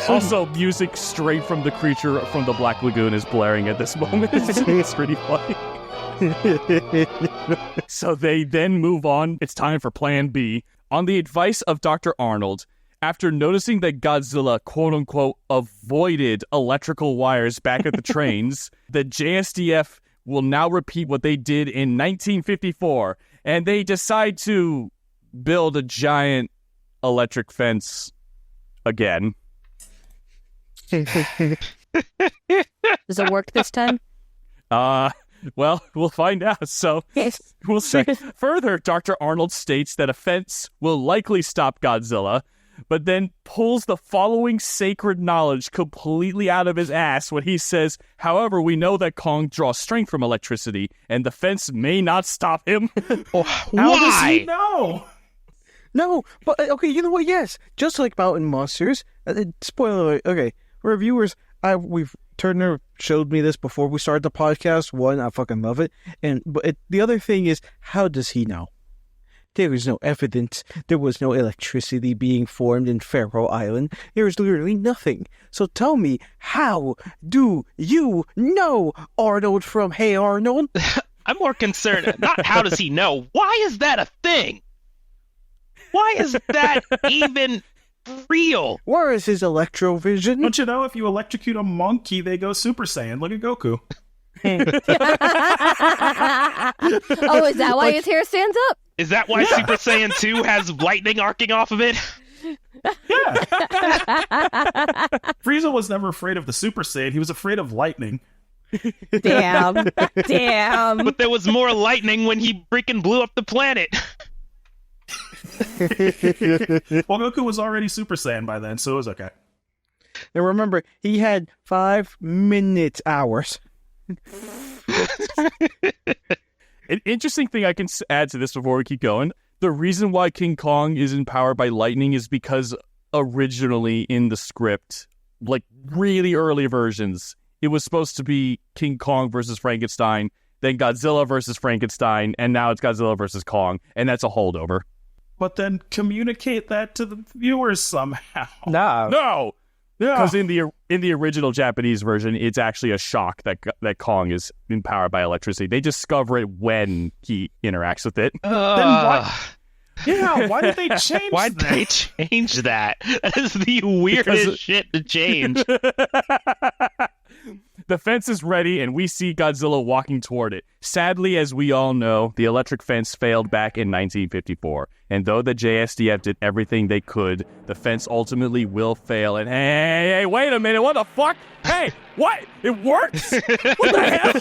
Also, music straight from the creature from the Black Lagoon is blaring at this moment. It's pretty funny. So they then move on. It's time for Plan B. On the advice of Dr. Arnold, after noticing that Godzilla, quote-unquote, avoided electrical wires back at the trains, the JSDF will now repeat what they did in 1954 and they decide to build a giant electric fence again. Does it work this time? Well, we'll find out. So we'll see. Further, Dr. Arnold states that a fence will likely stop Godzilla, but then pulls the following sacred knowledge completely out of his ass when he says, however, we know that Kong draws strength from electricity, and the fence may not stop him. How does he know? No, but okay, you know what? Yes, just like Mountain Monsters. Spoiler alert. Okay, reviewers, Terner showed me this before we started the podcast. One, I fucking love it, but the other thing is, how does he know? There is no evidence. There was no electricity being formed in Faroe Island. There is literally nothing. So tell me, how do you know, Arnold from Hey Arnold? I'm more concerned, not how does he know? Why is that a thing? Why is that even real? Where is his electrovision? Don't you know if you electrocute a monkey, they go Super Saiyan? Look at Goku. Oh, is that why his hair stands up? Is that why Super Saiyan 2 has lightning arcing off of it? Yeah. Frieza was never afraid of the Super Saiyan. He was afraid of lightning. Damn. But there was more lightning when he freaking blew up the planet. Well, Goku was already Super Saiyan by then, so it was okay. And remember, he had 5 minute hours. An interesting thing I can add to this before we keep going. The reason why King Kong is empowered by lightning is because originally in the script, like really early versions, it was supposed to be King Kong versus Frankenstein, then Godzilla versus Frankenstein, and now it's Godzilla versus Kong, and that's a holdover. But then communicate that to the viewers somehow. No! Because in the original Japanese version, it's actually a shock that Kong is empowered by electricity. They discover it when he interacts with it. Then why? Yeah, why did they change Why'd that? they change that? That is the weirdest shit to change. The fence is ready, and we see Godzilla walking toward it. Sadly, as we all know, the electric fence failed back in 1954. And though the JSDF did everything they could, the fence ultimately will fail. And hey, wait a minute, what the fuck? Hey, what? It works? What the hell?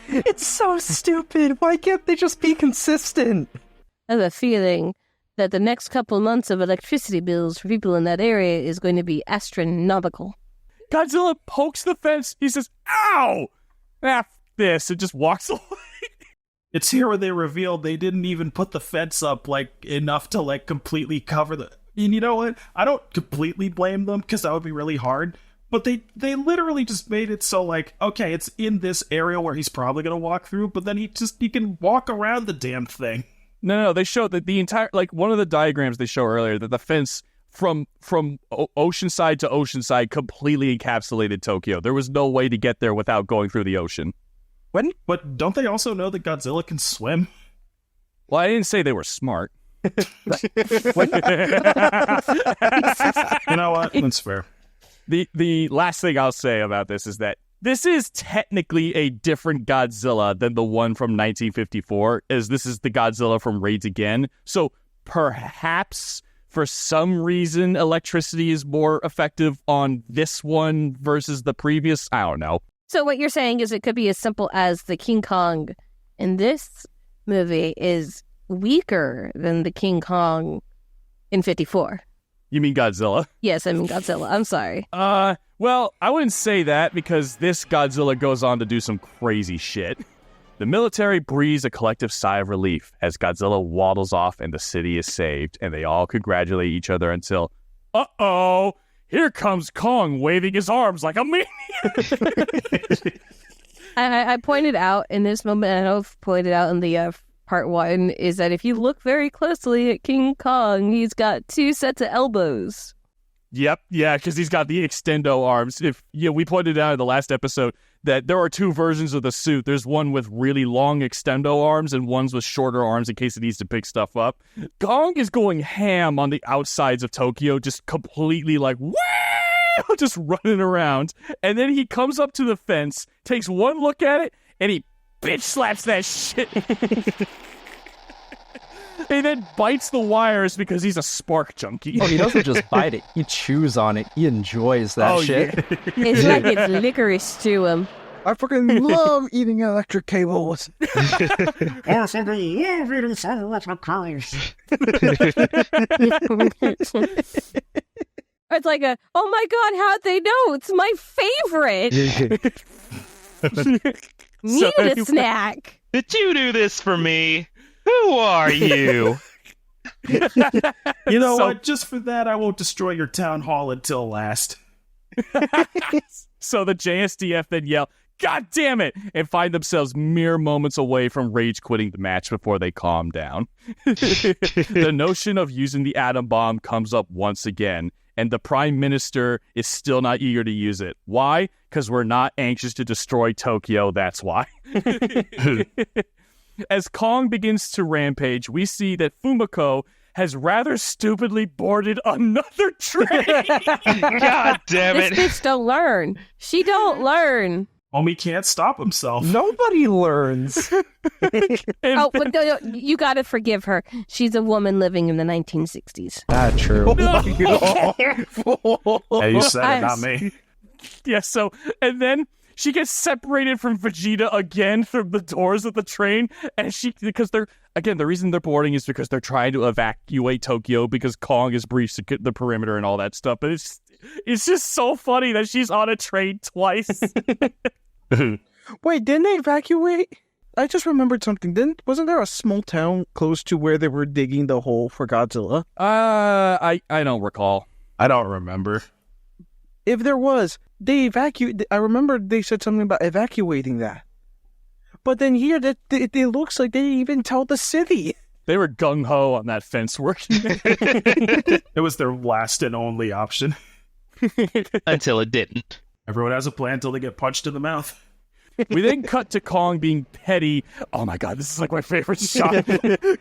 It's so stupid. Why can't they just be consistent? I have a feeling that the next couple months of electricity bills for people in that area is going to be astronomical. Godzilla pokes the fence. He says, ow! F this. It just walks away. It's here where they reveal they didn't even put the fence up enough to completely cover the. And you know what? I don't completely blame them because that would be really hard. But they literally just made it so okay, it's in this area where he's probably gonna walk through, but then he can walk around the damn thing. No, they show that the entire one of the diagrams they show earlier that the fence from oceanside to oceanside completely encapsulated Tokyo. There was no way to get there without going through the ocean. But don't they also know that Godzilla can swim? Well, I didn't say they were smart. You know what? That's fair. The last thing I'll say about this is that this is technically a different Godzilla than the one from 1954, as this is the Godzilla from Raids Again. So perhaps for some reason electricity is more effective on this one versus the previous. I don't know. So what you're saying is it could be as simple as the King Kong in this movie is weaker than the King Kong in 54. You mean Godzilla? Yes, I mean Godzilla. I'm sorry. Well, I wouldn't say that because this Godzilla goes on to do some crazy shit. The military breathes a collective sigh of relief as Godzilla waddles off and the city is saved, and they all congratulate each other until, uh-oh, here comes Kong waving his arms like a maniac. I pointed out in this moment, and I've pointed out in the part 1, is that if you look very closely at King Kong, he's got 2 sets of elbows. Yep, yeah, because he's got the extendo arms. We pointed out in the last episode that there are 2 versions of the suit. There's one with really long extendo arms and ones with shorter arms in case it needs to pick stuff up. Kong is going ham on the outsides of Tokyo, just completely wow, just running around. And then he comes up to the fence, takes one look at it, and he bitch slaps that shit. He then bites the wires because he's a spark junkie. Oh, he doesn't just bite it. He chews on it. He enjoys that shit. Yeah. It's like it's licorice to him. I fucking love eating electric cables. I simply love reading some electric colors. It's like oh my god, how'd they know? It's my favorite. Need a snack. Did you do this for me? Who are you? You know what? Just for that, I won't destroy your town hall until last. So the JSDF then yell, "God damn it!" and find themselves mere moments away from rage quitting the match before they calm down. The notion of using the atom bomb comes up once again, and the Prime Minister is still not eager to use it. Why? Because we're not anxious to destroy Tokyo, that's why. As Kong begins to rampage, we see that Fumiko has rather stupidly boarded another train. God damn it. This bitch don't learn. She don't learn. Homie can't stop himself. Nobody learns. Oh, but no, you gotta forgive her. She's a woman living in the 1960s. Ah, true. Hey, you said it, not me. Yeah, so, and then she gets separated from Vegeta again from the doors of the train, and because the reason they're boarding is because they're trying to evacuate Tokyo because Kong has breached the perimeter and all that stuff, but it's just so funny that she's on a train twice. Wait, didn't they evacuate? I just remembered something. Wasn't there a small town close to where they were digging the hole for Godzilla? I don't recall. I don't remember. If there was, they evacuated. I remember they said something about evacuating that. But then here, it looks like they didn't even tell the city. They were gung-ho on that fence work. It was their last and only option. Until it didn't. Everyone has a plan until they get punched in the mouth. We then cut to Kong being petty. Oh my god, this is like my favorite shot.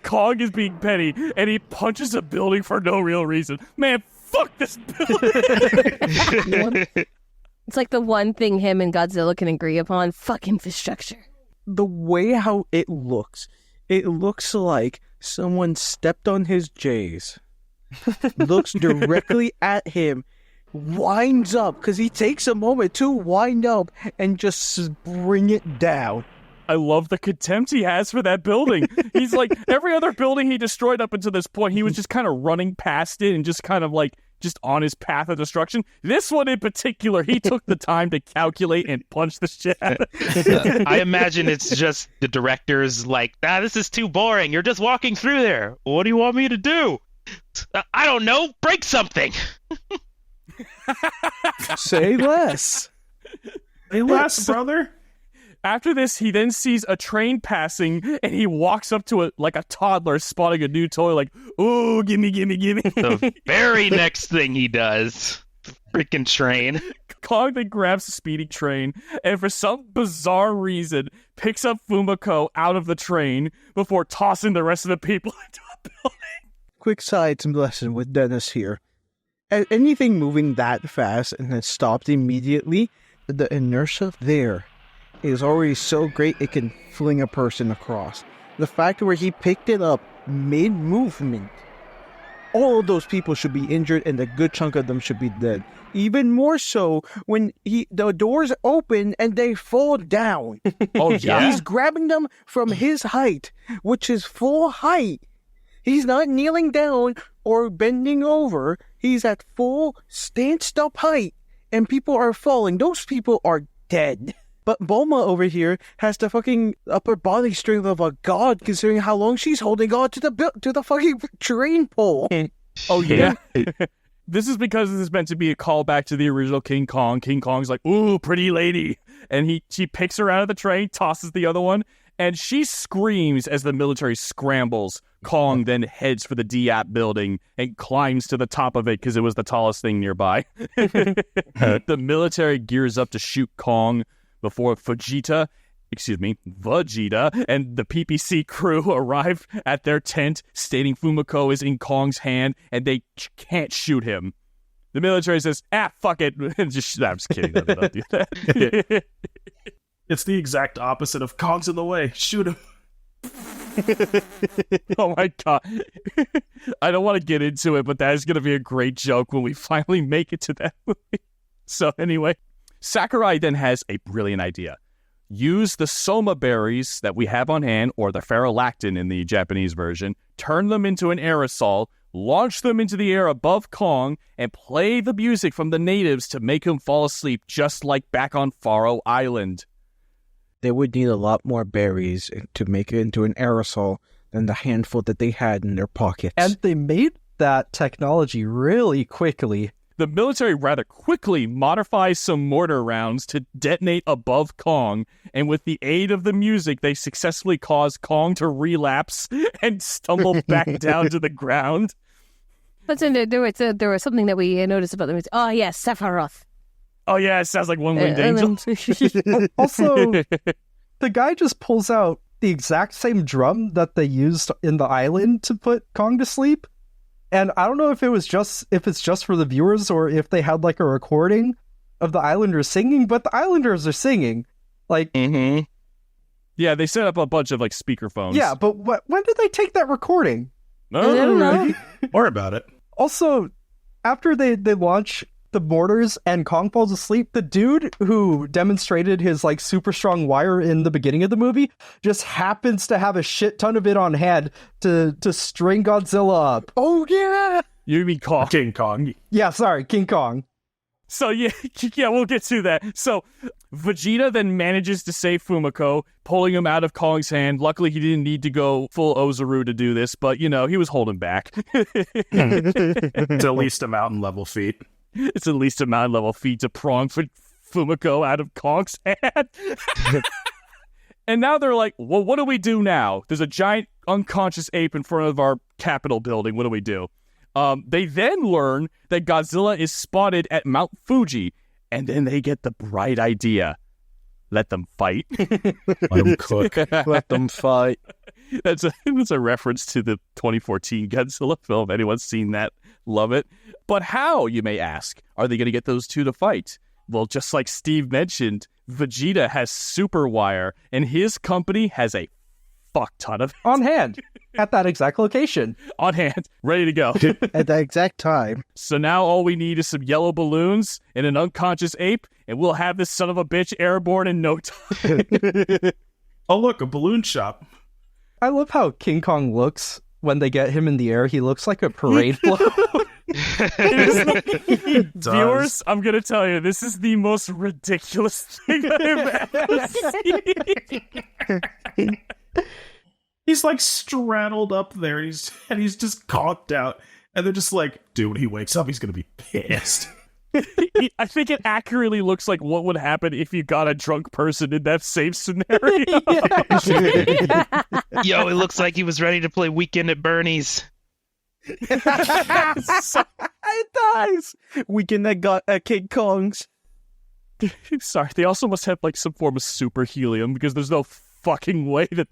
Kong is being petty, and he punches a building for no real reason. Man, fuck this building. It's like the one thing him and Godzilla can agree upon. Fuck infrastructure. The way how it looks like someone stepped on his J's, looks directly at him, winds up, because he takes a moment to wind up and just bring it down. I love the contempt he has for that building. He's like, every other building he destroyed up until this point, he was just kind of running past it and just kind of like, just on his path of destruction. This one in particular, he took the time to calculate and punch the shit out of it. I imagine it's just the director's like, this is too boring. You're just walking through there. What do you want me to do? I don't know. Break something. Say less. Say less, brother. After this, he then sees a train passing, and he walks up to it like a toddler spotting a new toy, like, "Ooh, gimme, gimme, gimme." The very next thing he does, freaking train. Kong then grabs the speeding train, and for some bizarre reason, picks up Fumiko out of the train before tossing the rest of the people into a building. Quick side lesson with Dennis here. Anything moving that fast and then stopped immediately, the inertia there is already so great it can fling a person across. The fact where he picked it up mid-movement, all of those people should be injured and a good chunk of them should be dead. Even more so when the doors open and they fall down. Oh, yeah? He's grabbing them from his height, which is full height. He's not kneeling down or bending over. He's at full stanced up height and people are falling. Those people are dead. But Bulma over here has the fucking upper body strength of a god, considering how long she's holding on to the fucking train pole. Oh, yeah? This is because this is meant to be a callback to the original King Kong. King Kong's like, "Ooh, pretty lady." And she picks her out of the train, tosses the other one, and she screams as the military scrambles. Kong then heads for the DAP building and climbs to the top of it because it was the tallest thing nearby. The military gears up to shoot Kong before Vegeta, and the PPC crew arrive at their tent, stating Fumiko is in Kong's hand and they can't shoot him. The military says, fuck it. I'm just kidding. Don't do that. It's the exact opposite of Kong's in the way. Shoot him. Oh my god. I don't want to get into it, but that is going to be a great joke when we finally make it to that movie. So anyway, Sakurai then has a brilliant idea. Use the soma berries that we have on hand, or the ferrolactin in the Japanese version, turn them into an aerosol, launch them into the air above Kong, and play the music from the natives to make him fall asleep, just like back on Faro Island. They would need a lot more berries to make it into an aerosol than the handful that they had in their pockets. And they made that technology really quickly. The military rather quickly modifies some mortar rounds to detonate above Kong, and with the aid of the music, they successfully cause Kong to relapse and stumble back down to the ground. But there was something that we noticed about the movie. Oh, yes, Sephiroth. Oh yeah, it sounds like One-Winged Angel. Also, the guy just pulls out the exact same drum that they used in the island to put Kong to sleep. And I don't know if it's just for the viewers or if they had like a recording of the Islanders singing, but the Islanders are singing. Like, Yeah, they set up a bunch of like speakerphones. Yeah, but when did they take that recording? I don't know. Or about it. Also, after they launch the mortars and Kong falls asleep, the dude who demonstrated his like super strong wire in the beginning of the movie just happens to have a shit ton of it on hand to string Godzilla up. Oh, yeah! You mean Kong? King Kong. Yeah, sorry, King Kong. So yeah, we'll get to that. So Vegeta then manages to save Fumiko, pulling him out of Kong's hand. Luckily, he didn't need to go full Ozaru to do this, but you know, he was holding back. It's at least a mountain level feat. It's at least a mountain level feat to prong Fumiko out of Kong's hand. And now they're like, well, what do we do now? There's a giant unconscious ape in front of our Capitol building. What do we do? They then learn that Godzilla is spotted at Mount Fuji, and then they get the bright idea. Let them fight. Let them cook. Let them fight. That's a reference to the 2014 Godzilla film. Anyone's seen that? Love it. But how, you may ask, are they going to get those two to fight? Well, just like Steve mentioned, Vegeta has super wire, and his company has a fuck ton of it. On hand. At that exact location. On hand. Ready to go. At that exact time. So now all we need is some yellow balloons and an unconscious ape, and we'll have this son of a bitch airborne in no time. Oh, look, a balloon shop. I love how King Kong looks when they get him in the air. He looks like a parade float. Viewers, I'm going to tell you, this is the most ridiculous thing I've ever seen. He's like straddled up there, and he's just conked out. And they're just like, dude, when he wakes up, he's going to be pissed. I think it accurately looks like what would happen if you got a drunk person in that same scenario. Yo, it looks like he was ready to play Weekend at Bernie's. It does. Weekend at King Kong's. Sorry, they also must have like some form of super helium, because there's no fucking way that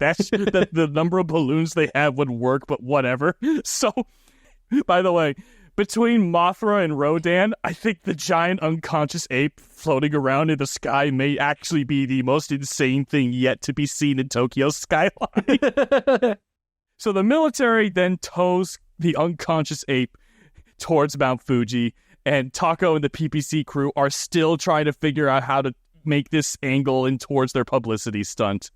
the number of balloons they have would work, but whatever. So, by the way, between Mothra and Rodan, I think the giant unconscious ape floating around in the sky may actually be the most insane thing yet to be seen in Tokyo's skyline. So the military then tows the unconscious ape towards Mount Fuji, and Taco and the PPC crew are still trying to figure out how to make this angle in towards their publicity stunt.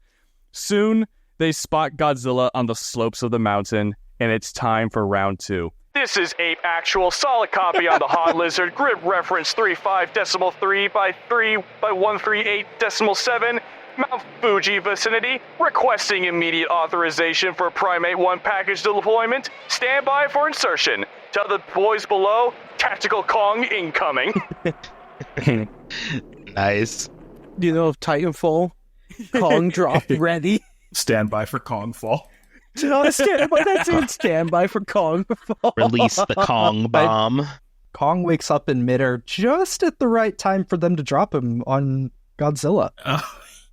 Soon, they spot Godzilla on the slopes of the mountain, and it's time for round 2. This is Ape Actual, solid copy on the Hot Lizard, grid reference 35.3 by 3 by 138.7, Mount Fuji vicinity, requesting immediate authorization for Primate 1 package deployment, stand by for insertion. Tell the boys below, Tactical Kong incoming. Nice. You know, of Titanfall, Kong drop ready. Stand by for Kong fall. That's it. Stand by for Kong. Release the Kong bomb. Kong wakes up in midair just at the right time for them to drop him on Godzilla.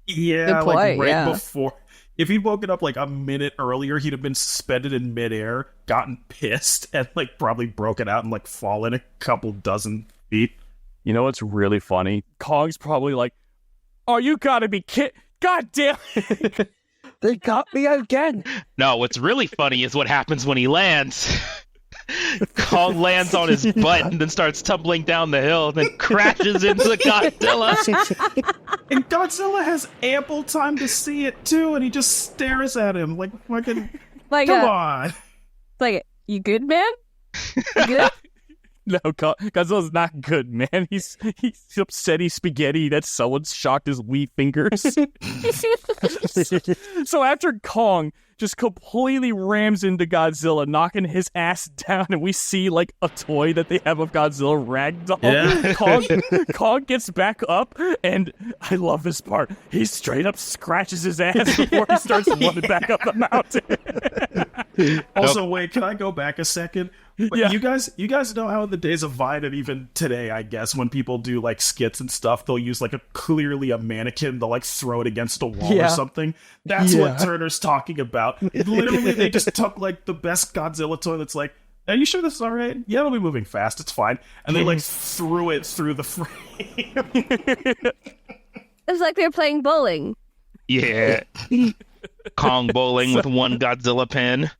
Yeah, Good point, like right yeah. before. If he'd woken up like a minute earlier, he'd have been suspended in midair, gotten pissed, and like probably broken out and like fallen a couple dozen feet. You know what's really funny? Kong's probably like, Oh, you gotta be kidding. God damn it. They got me again. No, what's really funny is what happens when he lands. Kong lands on his butt and then starts tumbling down the hill and then crashes into Godzilla. And Godzilla has ample time to see it too, and he just stares at him like fucking. Like, Come on. like, you good, man? You good? No, Godzilla's not good, man. He's upsetty spaghetti that someone's shocked his wee fingers. So after Kong just completely rams into Godzilla, knocking his ass down, and we see like a toy that they have of Godzilla ragdoll. Yeah. Kong gets back up, and I love this part. He straight up scratches his ass before he starts running back up the mountain. Also, wait, can I go back a second? But Yeah. you guys know how in the days of Vine and even today, I guess, when people do like skits and stuff, they'll use like clearly a mannequin, they'll like throw it against a wall or something. That's what Turner's talking about. Literally, they just took like the best Godzilla toy that's like, are you sure this is all right? Yeah, it'll be moving fast. It's fine. And they like threw it through the frame. It's like they're playing bowling. Yeah. Kong bowling with one Godzilla pen.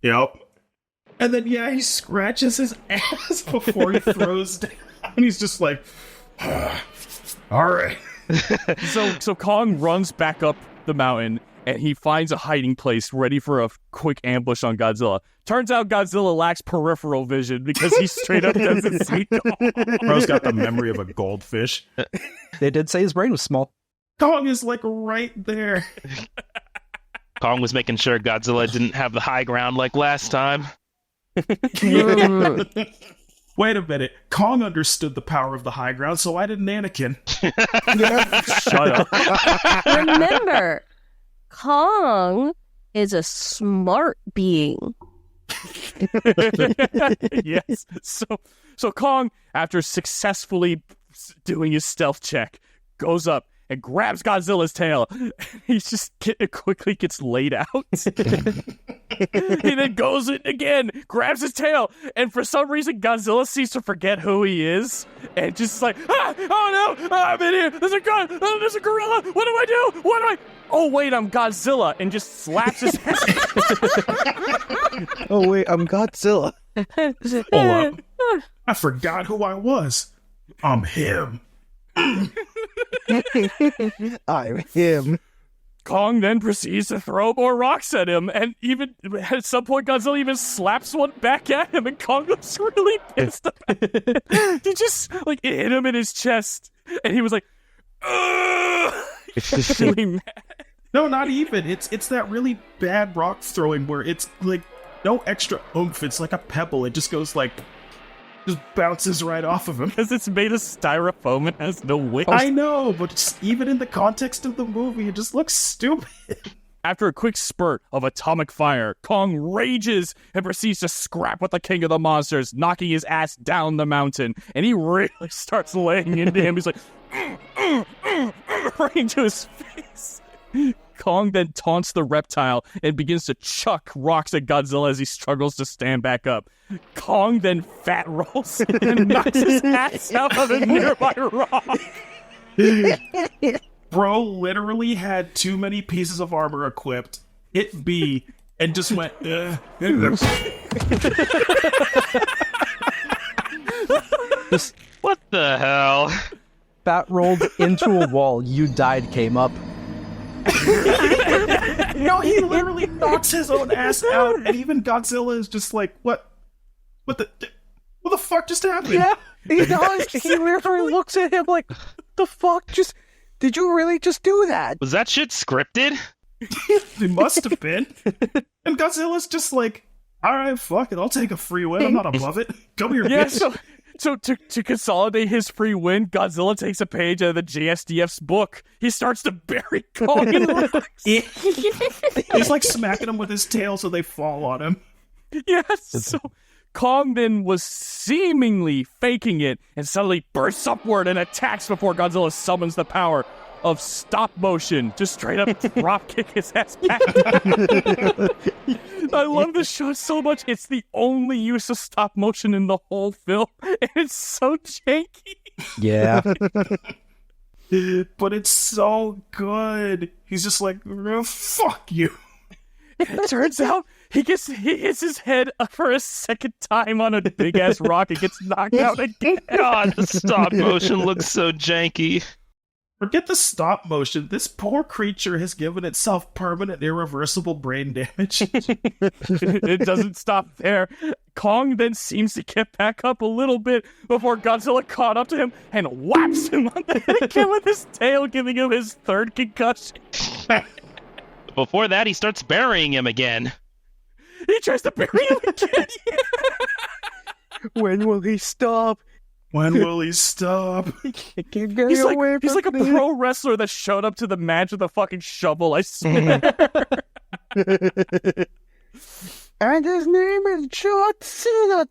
Yep. And then, yeah, he scratches his ass before he throws down. And he's just like, all right. So Kong runs back up the mountain, and he finds a hiding place ready for a quick ambush on Godzilla. Turns out Godzilla lacks peripheral vision because he straight up doesn't see Kong. Bro's got the memory of a goldfish. They did say his brain was small. Kong is like right there. Kong was making sure Godzilla didn't have the high ground like last time. Wait a minute. Kong understood the power of the high ground, so why didn't Anakin? Shut up. Remember, Kong is a smart being. Yes. So Kong, after successfully doing his stealth check, goes up and grabs Godzilla's tail. He just quickly gets laid out. He then goes in again, grabs his tail, and for some reason Godzilla seems to forget who he is, and just like, oh no, I'm in here, there's a gun, oh, there's a gorilla, what do I do? Oh wait, I'm Godzilla, and just slaps his head. Oh wait, I'm Godzilla. Hold up. I forgot who I was. I'm him. I'm him. Kong then proceeds to throw more rocks at him, and even at some point Godzilla even slaps one back at him, and Kong looks really pissed about it. He just, like, it hit him in his chest, and he was like, ugh! He's really mad. No, not even. It's that really bad rock throwing where it's like no extra oomph. It's like a pebble. It just goes like, just bounces right off of him. Because it's made of styrofoam and has no weight. I know, but just, even in the context of the movie, it just looks stupid. After a quick spurt of atomic fire, Kong rages and proceeds to scrap with the king of the monsters, knocking his ass down the mountain. And he really starts laying into him. He's like, right into his face. Kong then taunts the reptile and begins to chuck rocks at Godzilla as he struggles to stand back up. Kong then fat rolls and knocks his ass out of a nearby rock. Bro literally had too many pieces of armor equipped, hit B, and just went, What the hell? Bat rolled into a wall. You died, came up. No, he literally knocks his own ass out, and even Godzilla is just like, what the fuck just happened? Yeah, he does. He literally looks at him like, the fuck? Did you really just do that? Was that shit scripted? It must have been. And Godzilla's just like, alright, fuck it, I'll take a free win, I'm not above it. Come here, Yeah, bitch. so to consolidate his free win, Godzilla takes a page out of the JSDF's book. He starts to bury Kong in rocks. He's like smacking him with his tail so they fall on him. Yes, so Kong then was seemingly faking it and suddenly bursts upward and attacks before Godzilla summons the power of stop motion to straight up drop kick his ass back. I love this shot so much. It's the only use of stop motion in the whole film, and it's so janky. Yeah. But it's so good. He's just like, fuck you. It turns out he hits his head for a second time on a big-ass rock and gets knocked out again. God, the stop motion looks so janky. Forget the stop motion. This poor creature has given itself permanent, irreversible brain damage. It doesn't stop there. Kong then seems to get back up a little bit before Godzilla caught up to him and whaps him on the head again with his tail, giving him his third concussion. Before that, he starts burying him again. He tries to bury him again. When will he stop? When will he stop? He's like a pro wrestler that showed up to the match with a fucking shovel, I swear. And his name is John Cena.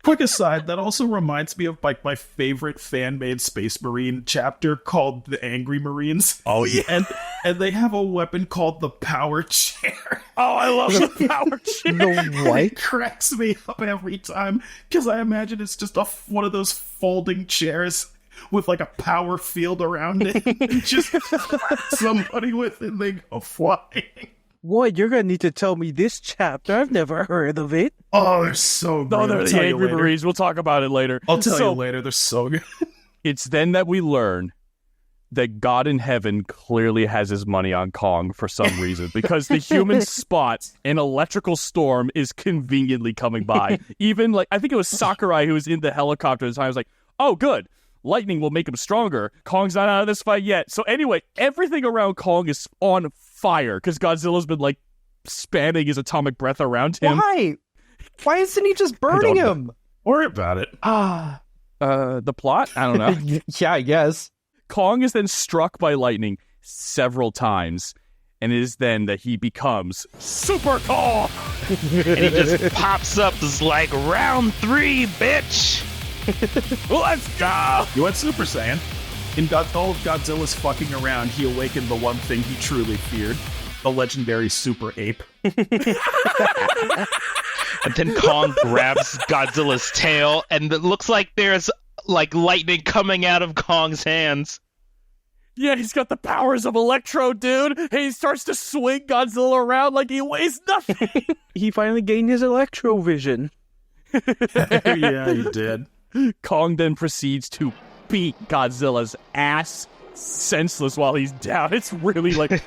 Quick aside, that also reminds me of like my favorite fan-made Space Marine chapter called the Angry Marines. Oh, yeah. And they have a weapon called the Power Chair. Oh, I love the power chair. The what? It cracks me up every time because I imagine it's just one of those folding chairs with like a power field around it. Just somebody with it, they go flying. What? You're gonna need to tell me this chapter. I've never heard of it. Oh, they're so good. No, they're I'll the tell you Angry later. Marines. We'll talk about it later. I'll tell you later. They're so good. It's then that we learn that God in heaven clearly has his money on Kong for some reason, because the human spot, an electrical storm, is conveniently coming by. Even, like, I think it was Sakurai who was in the helicopter at the time. I was like, oh, good. Lightning will make him stronger. Kong's not out of this fight yet. So anyway, everything around Kong is on fire because Godzilla's been, like, spamming his atomic breath around him. Why? Why isn't he just burning him? Don't worry about it. The plot? I don't know. Yeah, I guess. Kong is then struck by lightning several times, and it is then that he becomes Super Kong! And he just pops up, is like, round 3, bitch! Let's go! You went Super Saiyan. In all of Godzilla's fucking around, he awakened the one thing he truly feared. The legendary Super Ape. And then Kong grabs Godzilla's tail, and it looks like there's, like, lightning coming out of Kong's hands. Yeah, he's got the powers of Electro, dude. And he starts to swing Godzilla around like he weighs nothing. He finally gained his electro vision. Yeah, he did. Kong then proceeds to beat Godzilla's ass senseless while he's down. It's really like...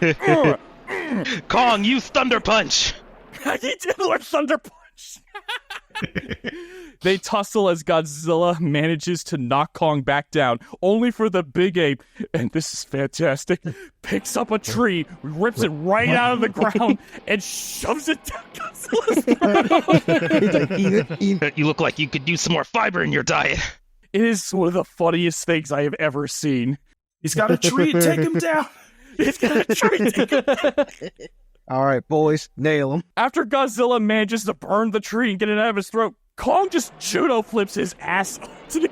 Kong, use Thunder Punch! He did learn Thunder Punch! They tussle as Godzilla manages to knock Kong back down, only for the big ape, and this is fantastic, picks up a tree, rips it right out of the ground, and shoves it down Godzilla's throat. You look like you could use some more fiber in your diet. It is one of the funniest things I have ever seen. He's got a tree. Take him down. He's got a tree. Take it down. All right, boys, nail him. After Godzilla manages to burn the tree and get it out of his throat, Kong just judo flips his ass to the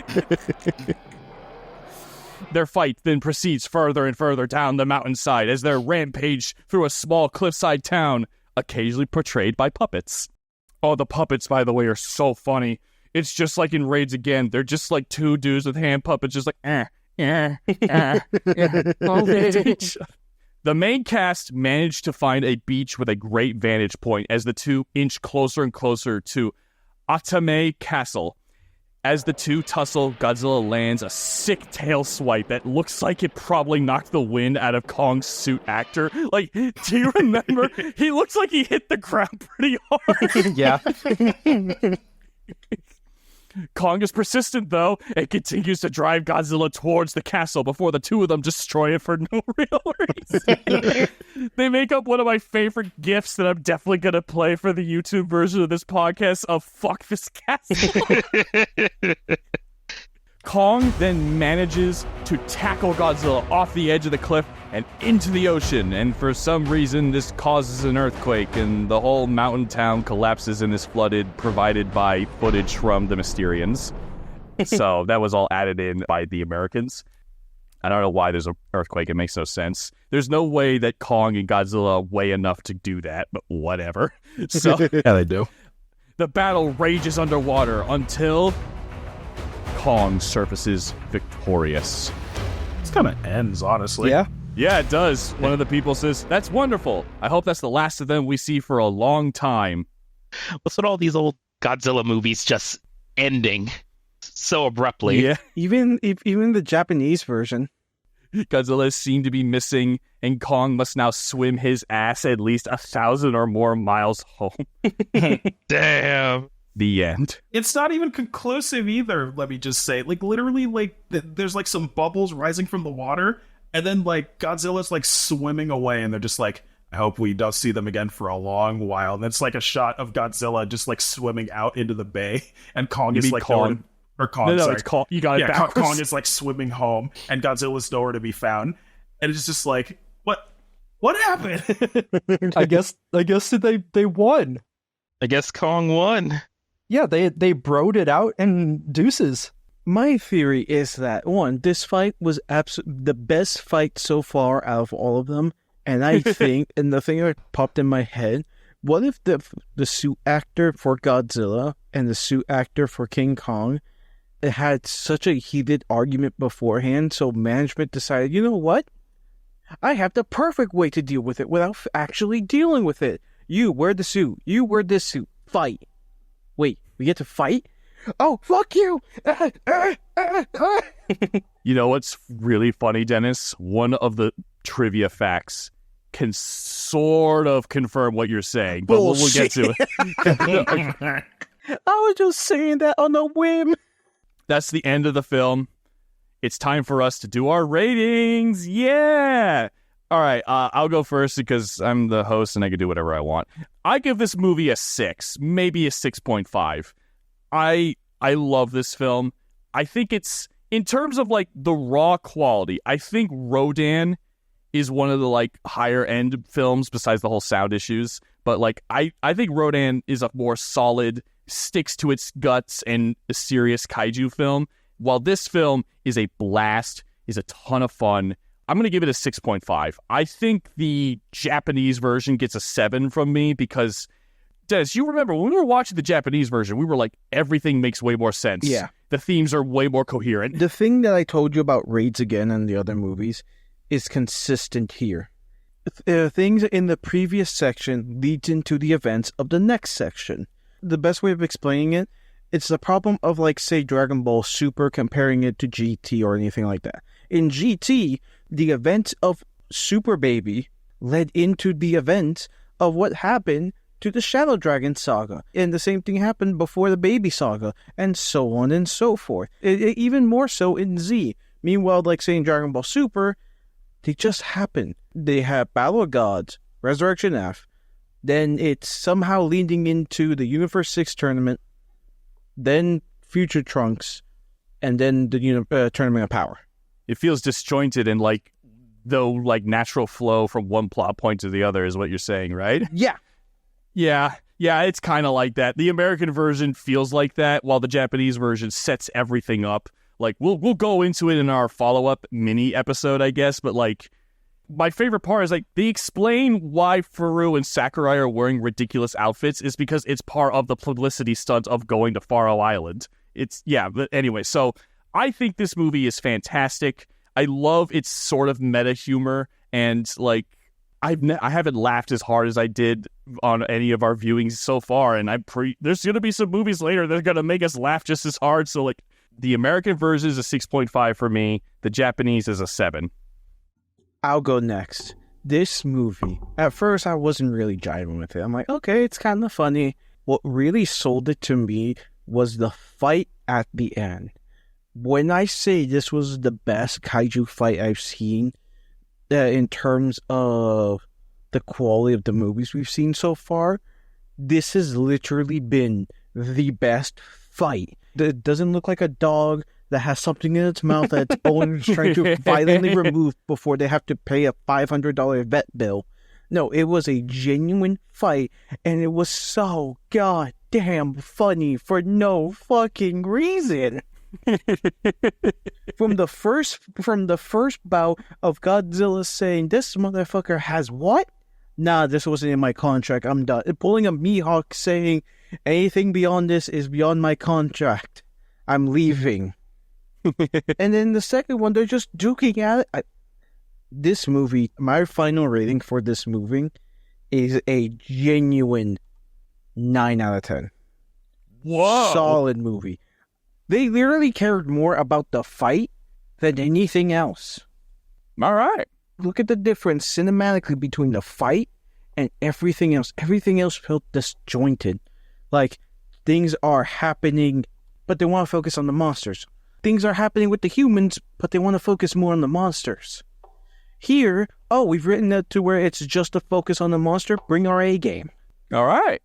ground. Their fight then proceeds further and further down the mountainside as their rampage through a small cliffside town, occasionally portrayed by puppets. Oh, the puppets, by the way, are so funny. It's just like in Raids Again. They're just like two dudes with hand puppets, just like, The main cast managed to find a beach with a great vantage point as the two inch closer and closer to Atame Castle. As the two tussle, Godzilla lands a sick tail swipe that looks like it probably knocked the wind out of Kong's suit actor. Like, do you remember? He looks like he hit the ground pretty hard. Yeah. Kong is persistent, though, and continues to drive Godzilla towards the castle before the two of them destroy it for no real reason. They make up one of my favorite GIFs that I'm definitely going to play for the YouTube version of this podcast of fuck this castle. Kong then manages to tackle Godzilla off the edge of the cliff and into the ocean, and for some reason this causes an earthquake and the whole mountain town collapses and is flooded, provided by footage from the Mysterians. So that was all added in by the Americans. I don't know why there's an earthquake, it makes no sense. There's no way that Kong and Godzilla weigh enough to do that, but whatever. So Yeah, they do. the battle rages underwater until Kong surfaces victorious. This kind of ends, honestly. Yeah. Yeah, it does. One of the people says, "That's wonderful. I hope that's the last of them we see for a long time." What's with all these old Godzilla movies just ending so abruptly? Yeah. Even the Japanese version. Godzilla is seen to be missing, and Kong must now swim his ass at least 1,000 or more miles home. Damn. The end. It's not even conclusive either, let me just say. Like, literally, like, there's, like, some bubbles rising from the water, and then, like, Godzilla's, like, swimming away, and they're just like, I hope we don't see them again for a long while. And it's, like, a shot of Godzilla just, like, swimming out into the bay, and Kong is, like, nowhere to, or Kong, No, sorry. it's Kong. You got it backwards. Kong is, like, swimming home, and Godzilla's nowhere to be found. And it's just like, what happened? I guess they won. I guess Kong won. Yeah, they broed it out and deuces. My theory is that, one, this fight was the best fight so far out of all of them. And I think, and the thing that popped in my head, what if the suit actor for Godzilla and the suit actor for King Kong had such a heated argument beforehand, so management decided, you know what? I have the perfect way to deal with it without actually dealing with it. You wear the suit. You wear this suit. Fight. Wait, we get to fight? Oh, fuck you! You know what's really funny, Dennis? One of the trivia facts can sort of confirm what you're saying, but we'll get to it. I was just saying that on a whim. That's the end of the film. It's time for us to do our ratings. Yeah! All right, I'll go first because I'm the host and I can do whatever I want. I give this movie a 6, maybe a 6.5. I love this film. I think it's, in terms of like the raw quality, I think Rodan is one of the like higher end films besides the whole sound issues. But like I think Rodan is a more solid, sticks to its guts and a serious kaiju film. While this film is a blast, is a ton of fun. I'm going to give it a 6.5. I think the Japanese version gets a 7 from me because, Des, you remember when we were watching the Japanese version, we were like, everything makes way more sense. Yeah. The themes are way more coherent. The thing that I told you about Raids Again and the other movies is consistent here. Things in the previous section leads into the events of the next section. The best way of explaining it, it's the problem of, like, say, Dragon Ball Super, comparing it to GT or anything like that. In GT, the events of Super Baby led into the events of what happened to the Shadow Dragon saga. And the same thing happened before the Baby saga, and so on and so forth. Even more so in Z. Meanwhile, like, say, in Dragon Ball Super, they just happen. They have Battle of Gods, Resurrection F, then it's somehow leading into the Universe 6 tournament, then Future Trunks, and then the Tournament of Power. It feels disjointed and like, though, like natural flow from one plot point to the other is what you're saying, right? Yeah. Yeah, it's kind of like that. The American version feels like that, while the Japanese version sets everything up. Like, we'll go into it in our follow-up mini episode, I guess, but like, my favorite part is like, they explain why Furu and Sakurai are wearing ridiculous outfits is because it's part of the publicity stunt of going to Faro Island. But anyway, so I think this movie is fantastic. I love its sort of meta humor, and like, I haven't laughed as hard as I did on any of our viewings so far, and there's going to be some movies later that are going to make us laugh just as hard. So like, the American version is a 6.5 for me. The Japanese is a 7. I'll go next. This movie, at first I wasn't really jiving with it. I'm like, okay, it's kind of funny. What really sold it to me was the fight at the end. When I say this was the best kaiju fight I've seen, in terms of the quality of the movies we've seen so far, this has literally been the best fight. It doesn't look like a dog that has something in its mouth that its owner is trying to violently remove before they have to pay a $500 vet bill. No, it was a genuine fight, and it was so goddamn funny for no fucking reason. From the first bout of Godzilla saying, "This motherfucker has what? Nah, this wasn't in my contract. I'm done." Pulling a Mihawk saying, "Anything beyond this is beyond my contract. I'm leaving." And then the second one, they're just duking at it. This movie, my final rating for this movie is a genuine 9 out of 10. Whoa. Solid movie. They literally cared more about the fight than anything else. All right. Look at the difference cinematically between the fight and everything else. Everything else felt disjointed. Like, things are happening, but they want to focus on the monsters. Things are happening with the humans, but they want to focus more on the monsters. Here, we've written it to where it's just a focus on the monster. Bring our A game. All right.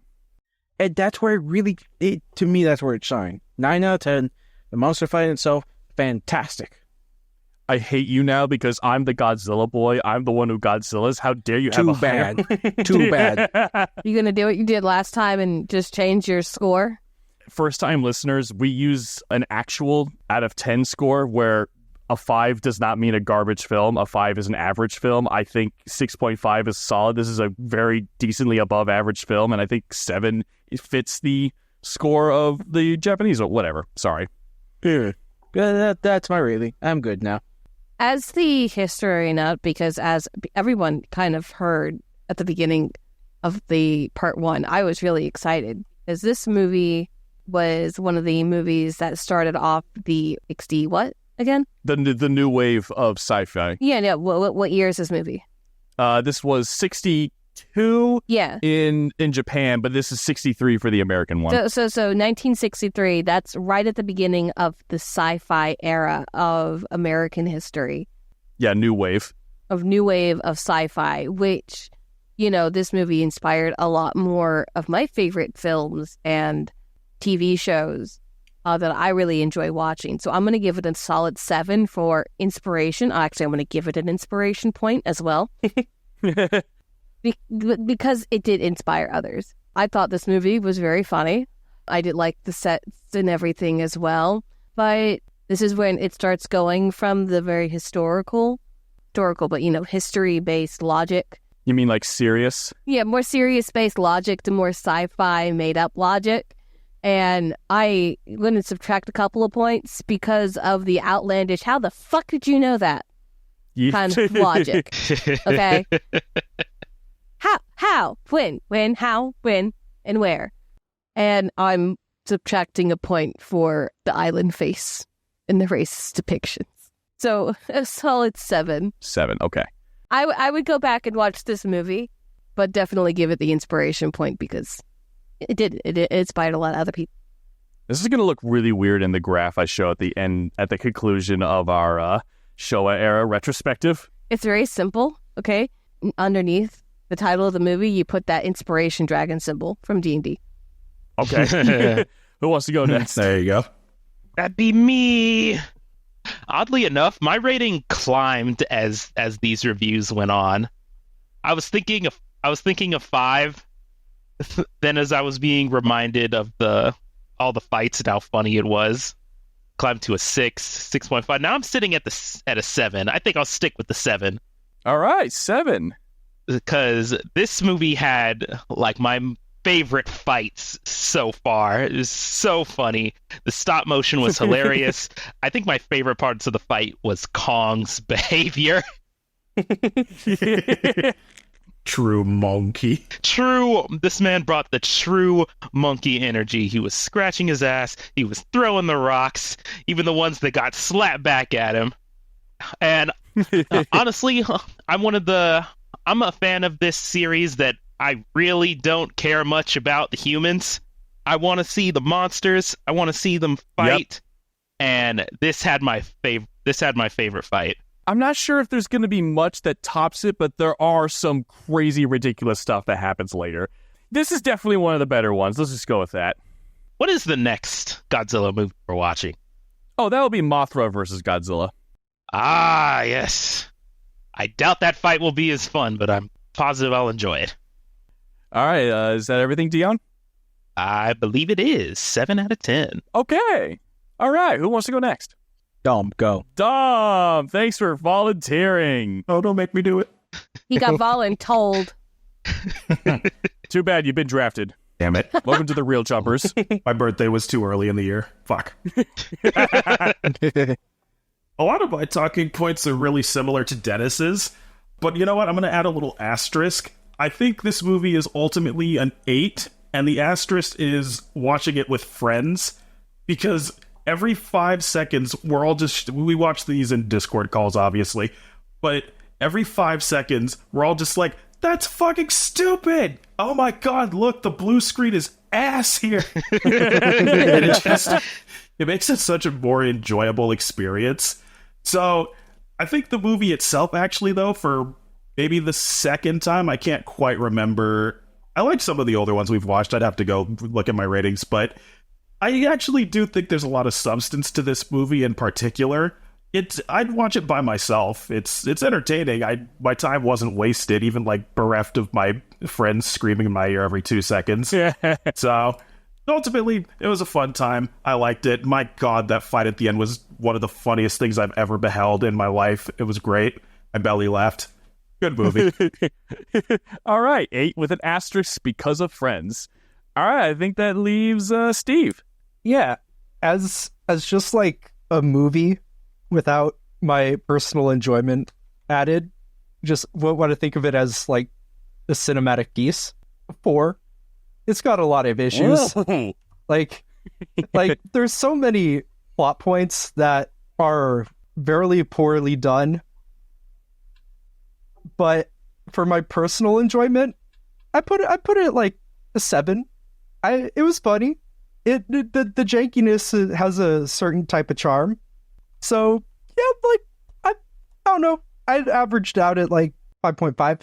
And that's where to me, that's where it shined. 9 out of 10. The monster fight itself, fantastic. I hate you now because I'm the Godzilla boy. I'm the one who Godzilla's. How dare you have Too a higher... bad. Too bad. You gonna do what you did last time and just change your score? First-time listeners, we use an actual out of 10 score where a 5 does not mean a garbage film. A 5 is an average film. I think 6.5 is solid. This is a very decently above average film, and I think 7 fits the score of the Japanese or whatever. Sorry. Yeah. That's my rating. I'm good now. As the history nut, because as everyone kind of heard at the beginning of the part 1, I was really excited because this movie was one of the movies that started off the 60 what again? The new wave of sci-fi. Yeah, no. What year is this movie? This was 62 Yeah. in Japan, but this is 63 for the American one. So 1963, that's right at the beginning of the sci-fi era of American history. Yeah, new wave. Of new wave of sci-fi, which, this movie inspired a lot more of my favorite films and TV shows that I really enjoy watching. So I'm going to give it a solid 7 for inspiration. Actually, I'm going to give it an inspiration point as well. Because it did inspire others. I thought this movie was very funny. I did like the sets and everything as well. But this is when it starts going from the very historical, but, history-based logic. You mean like serious? Yeah, more serious-based logic to more sci-fi made-up logic. And I going to subtract a couple of points because of the outlandish, how the fuck did you know that? Kind of logic. Okay? How, when, how, when, and where. And I'm subtracting a point for the island face in the racist depictions. So a solid 7. 7, okay. I would go back and watch this movie, but definitely give it the inspiration point because it inspired a lot of other people. This is going to look really weird in the graph I show at the end, at the conclusion of our Showa era retrospective. It's very simple, okay? Underneath the title of the movie, you put that inspiration dragon symbol from D&D. Okay. Who wants to go next? There you go. That'd be me. Oddly enough, my rating climbed as these reviews went on. I was thinking of 5. Then as I was being reminded of all the fights and how funny it was, climbed to a 6.5. Now I'm sitting at a 7. I think I'll stick with the 7. All right, 7. Because this movie had like my favorite fights so far. It was so funny. The stop motion was hilarious. I think my favorite parts of the fight was Kong's behavior. True monkey. This man brought the true monkey energy. He was scratching his ass. He was throwing the rocks, even the ones that got slapped back at him. And honestly, I'm a fan of this series that I really don't care much about the humans. I want to see the monsters. I want to see them fight. Yep. And this had my favorite fight. I'm not sure if there's going to be much that tops it, but there are some crazy, ridiculous stuff that happens later. This is definitely one of the better ones. Let's just go with that. What is the next Godzilla movie we're watching? Oh, that will be Mothra versus Godzilla. Ah, yes. I doubt that fight will be as fun, but I'm positive I'll enjoy it. All right, is that everything, Dion? I believe it is. 7 out of 10. Okay. All right, who wants to go next? Dom, go. Dom, thanks for volunteering. Oh, don't make me do it. He got voluntold. Too bad you've been drafted. Damn it. Welcome to the Real Jumpers. My birthday was too early in the year. Fuck. A lot of my talking points are really similar to Dennis's, but you know what? I'm going to add a little asterisk. I think this movie is ultimately an 8, and the asterisk is watching it with friends, because every 5 seconds, we watch these in Discord calls, obviously, but every 5 seconds, we're all just like, that's fucking stupid! Oh my god, look, the blue screen is ass here! And it makes it such a more enjoyable experience. So, I think the movie itself, actually, though, for maybe the second time, I can't quite remember. I like some of the older ones we've watched. I'd have to go look at my ratings, but I actually do think there's a lot of substance to this movie in particular. I'd watch it by myself. It's entertaining. My time wasn't wasted, even like bereft of my friends screaming in my ear every 2 seconds. So ultimately, it was a fun time. I liked it. My god, that fight at the end was one of the funniest things I've ever beheld in my life. It was great. I belly laughed. Good movie. All right, 8 with an asterisk because of friends. All right, I think that leaves Steve. Yeah, as just like a movie without my personal enjoyment added, just what I think of it as like a cinematic piece. 4. It's got a lot of issues. Like there's so many plot points that are very poorly done. But for my personal enjoyment, I put it like a 7. It was funny. The jankiness has a certain type of charm. So yeah, like I don't know. I averaged out at like 5.5.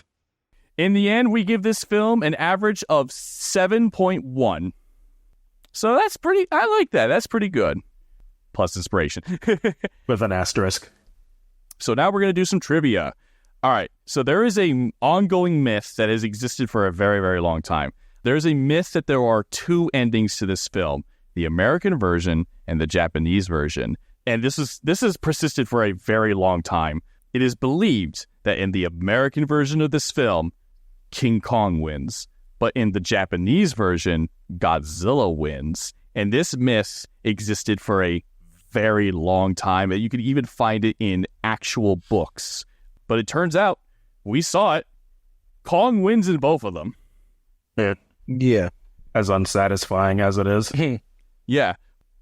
In the end, we give this film an average of 7.1. So that's pretty. I like that. That's pretty good. Plus inspiration. With an asterisk. So now we're going to do some trivia. All right. So there is a ongoing myth that has existed for a very, very long time. There's a myth that there are 2 endings to this film, the American version and the Japanese version. And this has persisted for a very long time. It is believed that in the American version of this film, King Kong wins. But in the Japanese version, Godzilla wins. And this myth existed for a very long time. And you can even find it in actual books. But it turns out, we saw it. Kong wins in both of them. Yeah. As unsatisfying as it is. Yeah.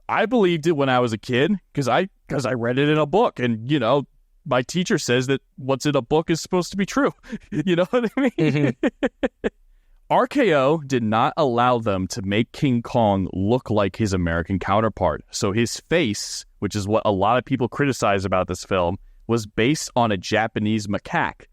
I believed it when I was a kid because I read it in a book. And, you know, my teacher says that what's in a book is supposed to be true. You know what I mean? RKO did not allow them to make King Kong look like his American counterpart. So his face, which is what a lot of people criticize about this film, was based on a Japanese macaque.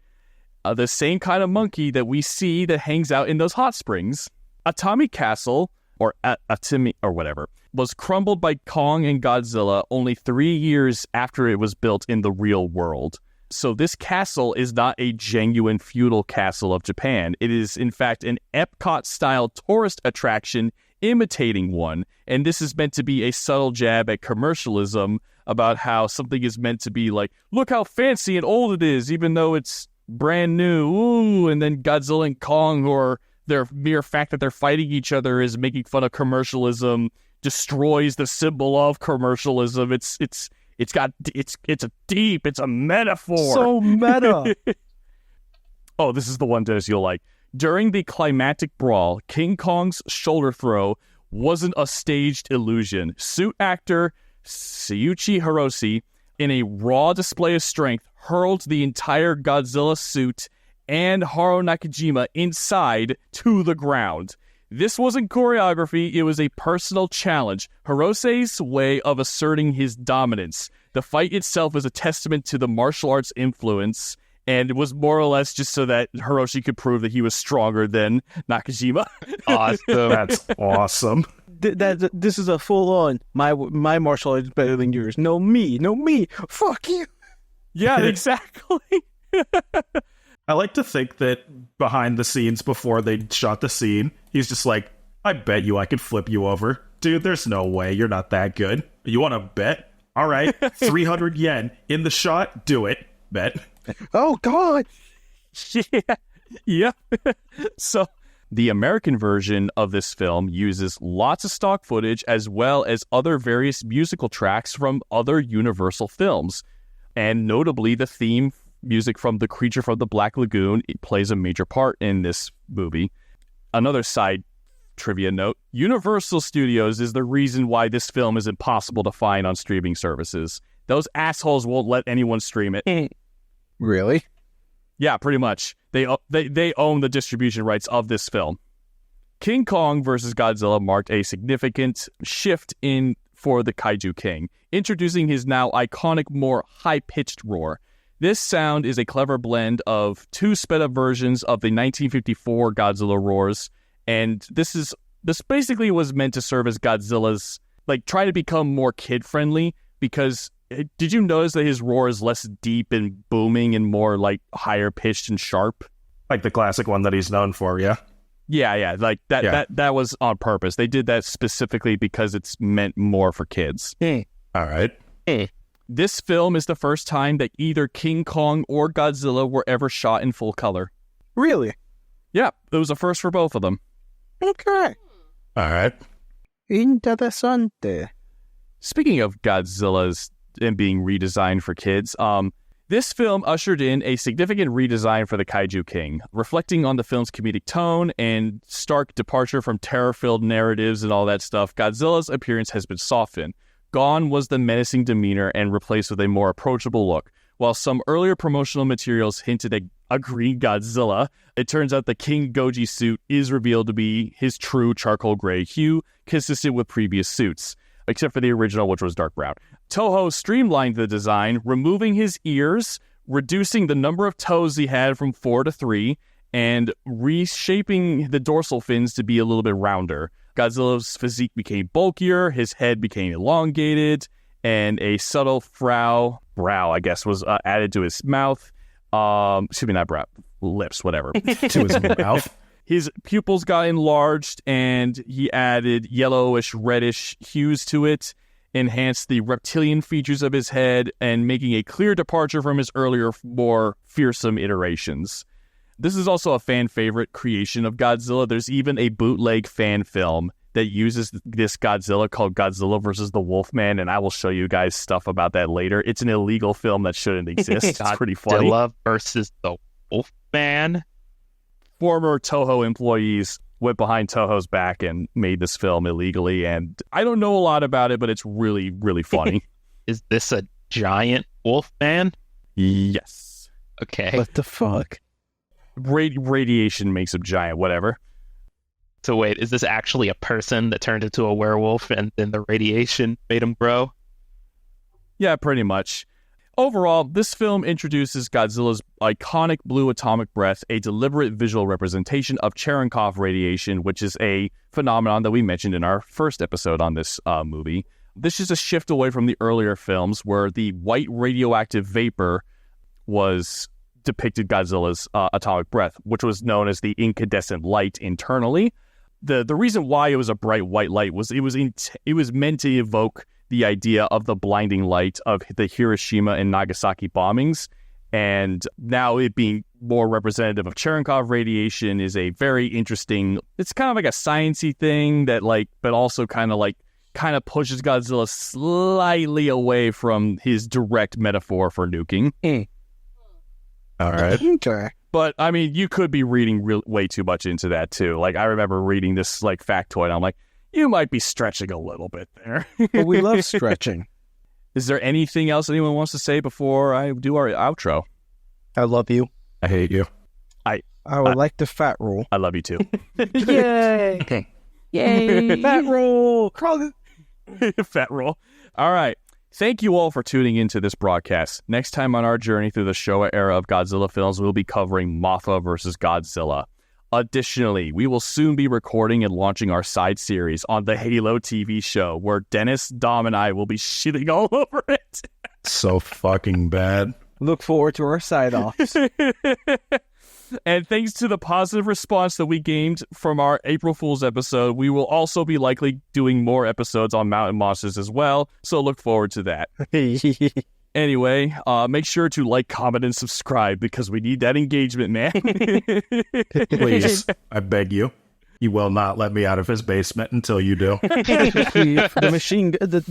The same kind of monkey that we see that hangs out in those hot springs. Atami Castle, or Atami, or whatever, was crumbled by Kong and Godzilla only 3 years after it was built in the real world. So this castle is not a genuine feudal castle of Japan. It is, in fact, an Epcot-style tourist attraction imitating one. And this is meant to be a subtle jab at commercialism about how something is meant to be like, look how fancy and old it is, even though it's brand new. Ooh, and then Godzilla and Kong, or their mere fact that they're fighting each other is making fun of commercialism, destroys the symbol of commercialism. It's a metaphor. So meta. Oh, this is the one, Dennis, you'll like. During the climactic brawl, King Kong's shoulder throw wasn't a staged illusion. Suit actor Seiichi Hirose, in a raw display of strength, hurled the entire Godzilla suit and Haruo Nakajima inside to the ground. This wasn't choreography, it was a personal challenge, Hirose's way of asserting his dominance. The fight itself is a testament to the martial arts influence, and it was more or less just so that Hiroshi could prove that he was stronger than Nakajima. Awesome. That's awesome. This is a full-on, my martial arts is better than yours. No me. Fuck you. Yeah, exactly. I like to think that behind the scenes, before they shot the scene, he's just like, I bet you I could flip you over. Dude, there's no way. You're not that good. You want to bet? All right, 300 yen in the shot. Do it. Bet. Oh, God. Yeah. So The American version of this film uses lots of stock footage as well as other various musical tracks from other Universal films. And notably, the theme music from The Creature from the Black Lagoon plays a major part in this movie. Another side trivia note, Universal Studios is the reason why this film is impossible to find on streaming services. Those assholes won't let anyone stream it. Really? Yeah, pretty much. They own the distribution rights of this film. King Kong vs. Godzilla marked a significant shift for the Kaiju King, introducing his now iconic, more high-pitched roar. This sound is a clever blend of two sped-up versions of the 1954 Godzilla roars, and this basically was meant to serve as Godzilla's, try to become more kid-friendly, because did you notice that his roar is less deep and booming and more, higher pitched and sharp? Like the classic one that he's known for, yeah? Yeah, that was on purpose. They did that specifically because it's meant more for kids. All right. This film is the first time that either King Kong or Godzilla were ever shot in full color. Really? Yeah, it was a first for both of them. Okay. All right. Interesante. Speaking of Godzilla's and being redesigned for kids, this film ushered in a significant redesign for the Kaiju King, reflecting on the film's comedic tone and stark departure from terror-filled narratives and all that stuff. Godzilla's appearance has been softened. Gone was the menacing demeanor and replaced with a more approachable look. While some earlier promotional materials hinted at a green Godzilla, it turns out the King Goji suit is revealed to be his true charcoal gray hue, consistent with previous suits, except for the original, which was dark brown. Toho streamlined the design, removing his ears, reducing the number of toes he had from 4 to 3, and reshaping the dorsal fins to be a little bit rounder. Godzilla's physique became bulkier, his head became elongated, and a subtle brow, I guess, was added to his mouth. Excuse me, not brow, lips, whatever. To his mouth. His pupils got enlarged, and he added yellowish, reddish hues to it, enhanced the reptilian features of his head, and making a clear departure from his earlier, more fearsome iterations. This is also a fan favorite creation of Godzilla. There's even a bootleg fan film that uses this Godzilla called Godzilla versus the Wolfman, and I will show you guys stuff about that later. It's an illegal film that shouldn't exist. It's pretty funny. Godzilla versus the Wolfman? Former Toho employees went behind Toho's back and made this film illegally, and I don't know a lot about it, but it's really, really funny. Is this a giant Wolfman? Yes. Okay. What the fuck? Radiation makes him giant, whatever. So wait, is this actually a person that turned into a werewolf and then the radiation made him grow? Yeah, pretty much. Overall, this film introduces Godzilla's iconic blue atomic breath, a deliberate visual representation of Cherenkov radiation, which is a phenomenon that we mentioned in our first episode on this movie. This is a shift away from the earlier films where the white radioactive vapor was depicted Godzilla's atomic breath, which was known as the incandescent light internally. The reason why it was a bright white light was it was meant to evoke the idea of the blinding light of the Hiroshima and Nagasaki bombings, and now it being more representative of Cherenkov radiation is a very interesting. It's kind of like a sciencey thing that but also kind of pushes Godzilla slightly away from his direct metaphor for nuking. All right. Okay. But, I mean, you could be reading way too much into that, too. I remember reading this, factoid, and I'm like, you might be stretching a little bit there. But we love stretching. Is there anything else anyone wants to say before I do our outro? I love you. I hate you. I would like the fat roll. I love you, too. Yay! Yay! Fat roll! Fat roll. All right. Thank you all for tuning into this broadcast. Next time on our journey through the Showa era of Godzilla films, we'll be covering Mothra vs. Godzilla. Additionally, we will soon be recording and launching our side series on the Halo TV show, where Dennis, Dom, and I will be shitting all over it. So fucking bad. Look forward to our side-offs. And thanks to the positive response that we gained from our April Fool's episode, we will also be likely doing more episodes on mountain monsters as well, so look forward to that. Anyway, make sure to like, comment, and subscribe because we need that engagement, man. Please, I beg you. He will not let me out of his basement until you do. The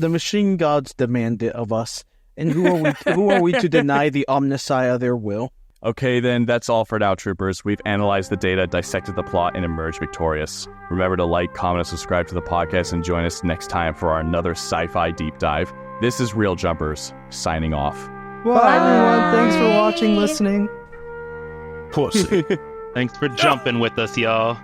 machine gods demand it of us. And who are we to deny the Omnissiah their will? Okay, then that's all for now, troopers. We've analyzed the data, dissected the plot, and emerged victorious. Remember to like, comment, and subscribe to the podcast, and join us next time for our another sci-fi deep dive. This is Real Jumpers, signing off. Bye, everyone. Thanks for watching, listening. Pussy. Thanks for jumping with us, y'all.